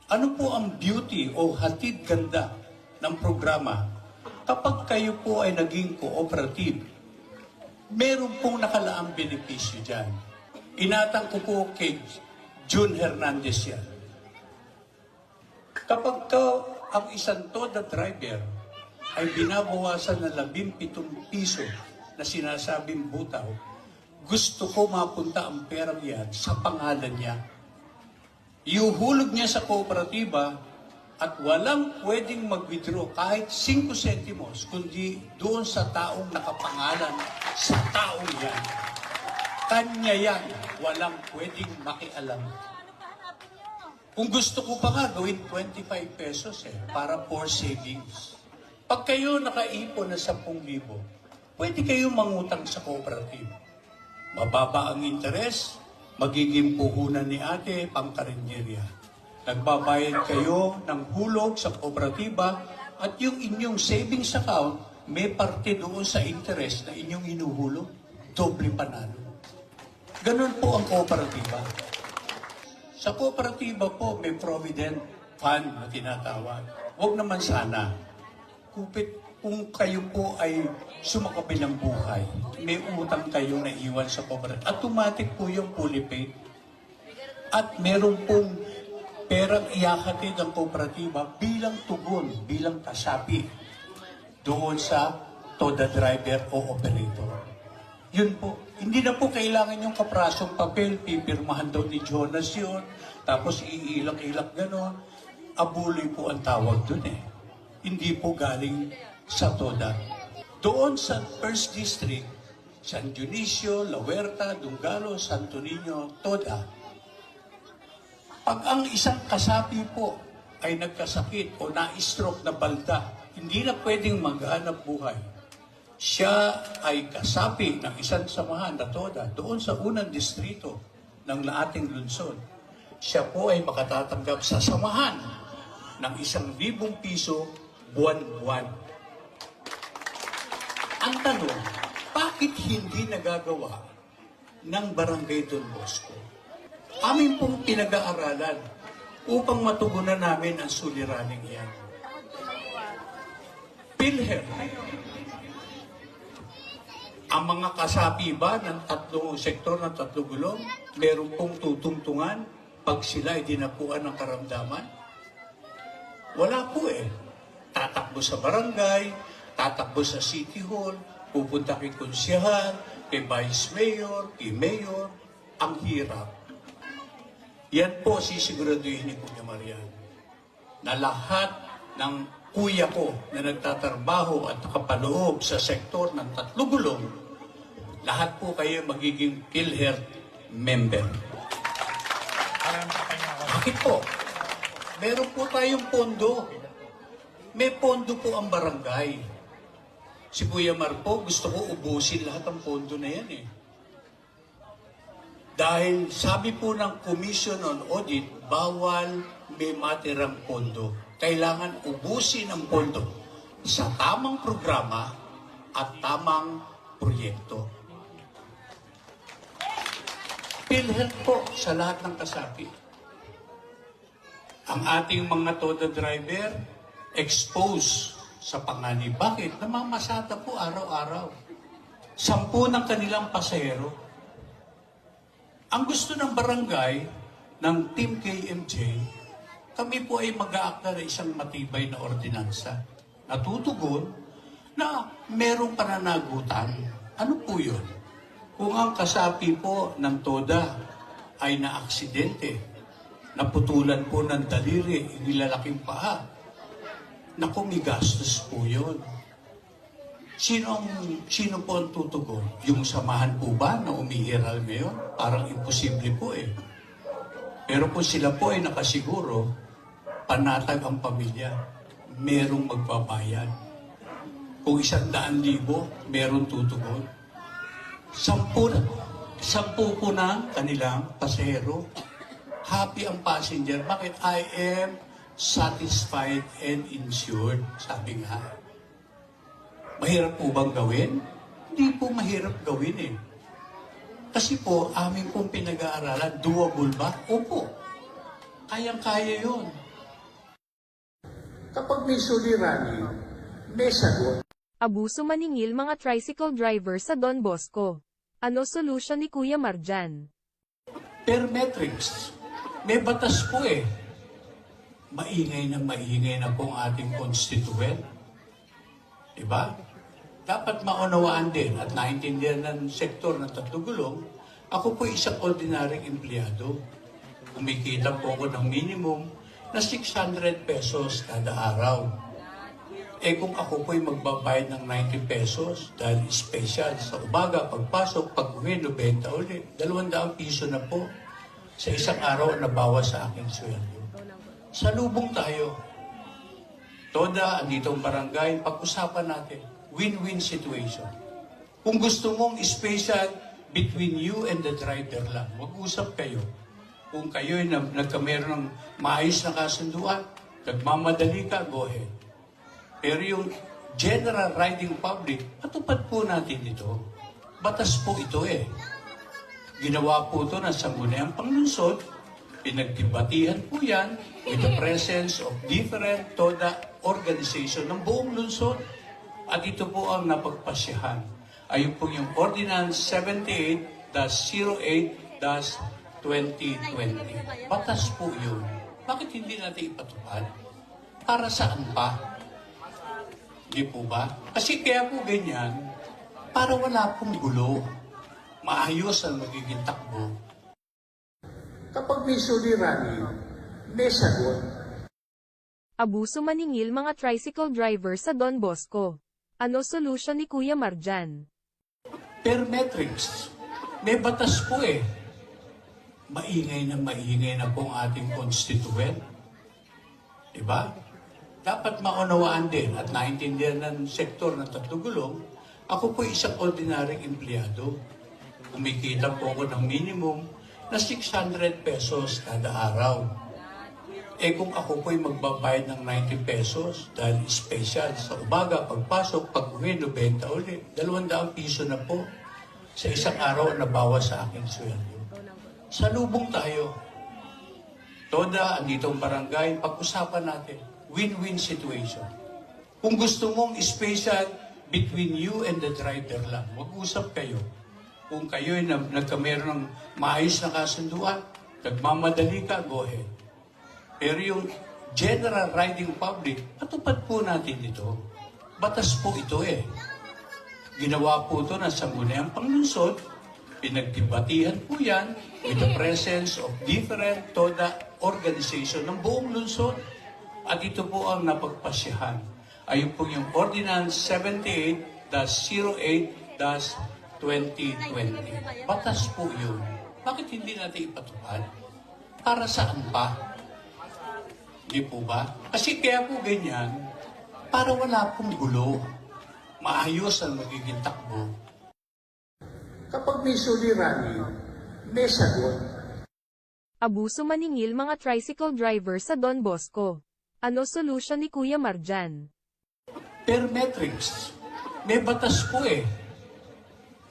Ano po ang beauty o hatid ganda ng programa? Kapag kayo po ay naging cooperative, meron pong nakalaang benepisyo dyan. Inatang ko po kay June Hernandez yan. Kapag ang isang TODA driver ay binabawasan ng 17 piso na sinasabing butaw, gusto ko mapunta ang perang yan sa pangalan niya. Iuhulog niya sa kooperatiba at walang pwedeng mag-withdraw kahit 5 sentimos, kundi doon sa taong nakapangalan sa taong yan. Kanya yan, walang pwedeng makialam. Kung gusto ko pa nga, gawin 25 pesos para for savings. Pag kayo nakaipon na 10,000, pwede kayo mangutang sa cooperative. Mababa ang interes, magiging puhunan ni ate pangkarinderya. Nagbabayad kayo ng hulog sa kooperatiba at yung inyong savings account may parte doon sa interest na inyong inuhulog. Doble panalo. Ganun po ang kooperatiba. Sa kooperatiba po may provident fund na tinatawag. Huwag naman sana. Kung kayo po ay sumakabilang buhay, may utang kayo na iwan sa cooperative. Automatic po yung fully paid. At meron pong perang iakatid ng kooperatiba bilang tugon, bilang kasapi doon sa TODA driver o operator. Yun po. Hindi na po kailangan yung kaprasong papel, pipirmahan daw ni Jonas yun, tapos iilak-ilak gano'n. Abuloy po ang tawag dun eh. Hindi po galing sa TODA. Doon sa First District, San Dionisio, La Huerta, Dungalo, Santo Niño, TODA. Pag ang isang kasapi po ay nagkasakit o na-stroke na balda, hindi na pwedeng maghanap buhay. Siya ay kasapi ng isang samahan na TODA doon sa unang distrito ng ating lungsod. Siya po ay makatatanggap sa samahan ng 1,000 piso buwan-buwan. Ang tanong, bakit hindi nagagawa ng Barangay Don Bosco? Amin pong pinag-aaralan upang matugunan namin ang suliraning iyan. PhilHealth, ang mga kasapi ba ng sektor ng tatlong gulong, meron pong tutungtungan pag sila ay dinapuan ng karamdaman? Wala po eh. Tatakbo sa barangay, tatakbo sa city hall, pupunta kay konsyehal, kay vice mayor, kay mayor. Ang hirap. Yan po sisiguraduhin ni Kuya Marian na lahat ng kuya ko na nagtatrabaho at nakapaloob sa sektor ng tatlong gulong, lahat po kayo magiging PhilHealth member. Bakit po? Meron po tayong pondo. May pondo po ang barangay. Si Kuya Marpo, gusto ko ubusin lahat ng pondo na yan eh. Dahil sabi po ng Commission on Audit, bawal may matirang pondo. Kailangan ubusin ang pondo sa tamang programa at tamang proyekto. PhilHealth po sa lahat ng kasapi. Ang ating mga TODA driver, exposed sa panganib. Bakit? Namamasada po araw-araw. 10 ng kanilang pasahero. Ang gusto ng barangay, ng Team KMJ, kami po ay mag-aakta na isang matibay na ordinansa. Natutugon na merong pananagutan. Ano po yun? Kung ang kasapi po ng TODA ay na-aksidente, naputulan po ng daliri, nilalaking paa, naku, may gastos po yun. Sino po ang tutugon? Yung samahan po ba na umihiral ngayon? Parang imposible po eh. Pero kung sila po ay nakasiguro, panatag ang pamilya, merong magbabayad. Kung 100,000, merong tutugon. 10 po na kanilang pasahero. Happy ang passenger. Bakit? I am satisfied and insured. Sabi nga. Mahirap po bang gawin? Hindi po mahirap gawin eh. Kasi po, amin pong pinag-aaralan, doable ba? Opo. Kayang-kaya yun. Kapag may suliranin, may sagot. Abuso maningil mga tricycle driver sa Don Bosco. Ano solusyon ni Kuya Marjan? Per metrics, may batas po eh. Maingay na po ang ating constituent. Diba? Dapat maunawaan din at naintindihan ng sektor ng tatlong gulong, ako po isang ordinaryong empleyado. Kumikita po ako ng minimum na 600 pesos kada araw. Eh kung ako po'y magbabayad ng 90 pesos dahil special sa umaga, pagpasok, pag-uwi, 90 ulit, 200 piso na po sa isang araw na bawas sa aking sweldo. Salubong tayo. TODA, andito ang barangay, pag-usapan natin. Win-win situation. Kung gusto mong special between you and the driver lang, mag-usap kayo. Kung kayo ay nagkameron ng maayos na kasunduan, nagmamadali ka, go ahead. Pero yung general riding public, patupad po natin ito. Batas po ito eh. Ginawa po ito ng Sangguniang Panglungsod, pinagdibatihan po yan with the presence of different TODA organization ng buong lungsod. At ito po ang napagpasyahan. Ayun po yung Ordinance 78-08-20 2020. Batas po yun. Bakit hindi natin ipatupad? Para saan pa? Di po ba? Kasi kaya po ganyan, para wala pong gulo. Maayos ang magiging takbo. Kapag may suliranin, may sagot. Abuso maningil mga tricycle driver sa Don Bosco. Ano solusyon ni Kuya Marjan? Per metrics, may batas po eh. Maingay na pong ating constituent. Diba? Dapat maunawaan din at naintindihan ng sektor ng Tatlogulong, ako po isang ordinaryong empleyado. Kumikita po ako ng minimum na 600 pesos kada araw. Eh kung ako po'y magbabayad ng 90 pesos dahil special sa umaga, pagpasok, pag-uwi, 90 ulit, 200 piso na po sa isang araw na bawas sa aking sweldo. Salubong tayo. Toda, andito ang barangay, pag-usapan natin. Win-win situation. Kung gusto mong special between you and the driver lang, mag-usap kayo. Kung kayo'y nagkameron ng maayos na kasunduan, nagmamadali ka, go ahead. Pero yung general riding public, patupad po natin ito. Batas po ito eh. Ginawa po ito ng Sangguniang Panglungsod, pinagdibatihan po yan with the presence of different TODA organization ng buong lungsod. At ito po ang napagpasyahan. Ayun po yung Ordinance 78-08-2020. Batas po yun. Bakit hindi natin ipatupad? Para saan pa? Di po ba? Kasi kaya po ganyan, para wala pong gulo. Maayos ang magiging takbo. Kapag may suliranin, may sagot. Abuso maningil mga tricycle driver sa Don Bosco. Ano solusyon ni Kuya Marjan? Per metrics, may batas po eh.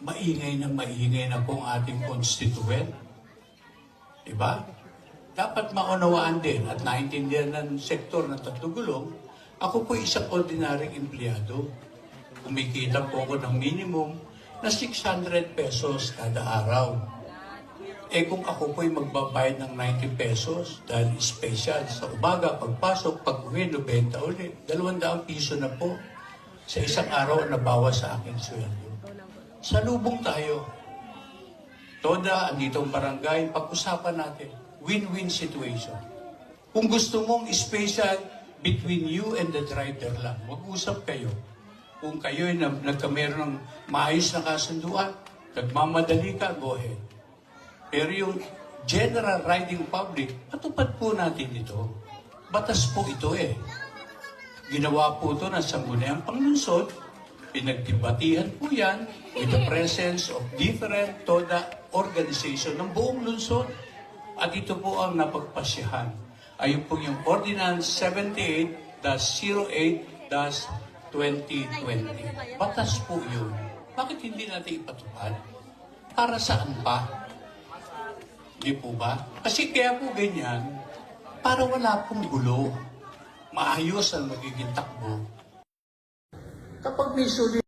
Maingay na po ang ating constituent. Diba? Dapat maunawaan din at naintindihan ng sektor ng Tatlogulong, ako po isang ordinaryong empleyado. Kumikita po ako ng minimum na 600 pesos kada araw. Eh kung ako po'y magbabayad ng 90 pesos dahil special sa umaga, pagpasok, pag-uwi, 90 ulit, 200 piso na po sa isang araw na bawas sa aking sweldo. Salubong tayo. Toda, andito ang barangay, pag-usapan natin. Win-win situation. Kung gusto mong special between you and the driver lang, mag-usap kayo. Kung kayo'y nagkameron ng maayos na kasunduan, nagmamadali ka, go ahead. Pero yung general riding public, patupad po natin ito. Batas po ito eh. Ginawa po ito ng Sangguniang Panglungsod, pinagdibatihan po yan with the presence of different TODA organization ng buong lungsod. At ito po ang napagpasyahan. Ayun po yung Ordinance 78-08-2020. Batas po yun. Bakit hindi natin ipatupad? Para saan pa? Di po ba? Kasi kaya po ganyan, para wala pong gulo. Maayos ang magiging takbo. Kapag may suliranin,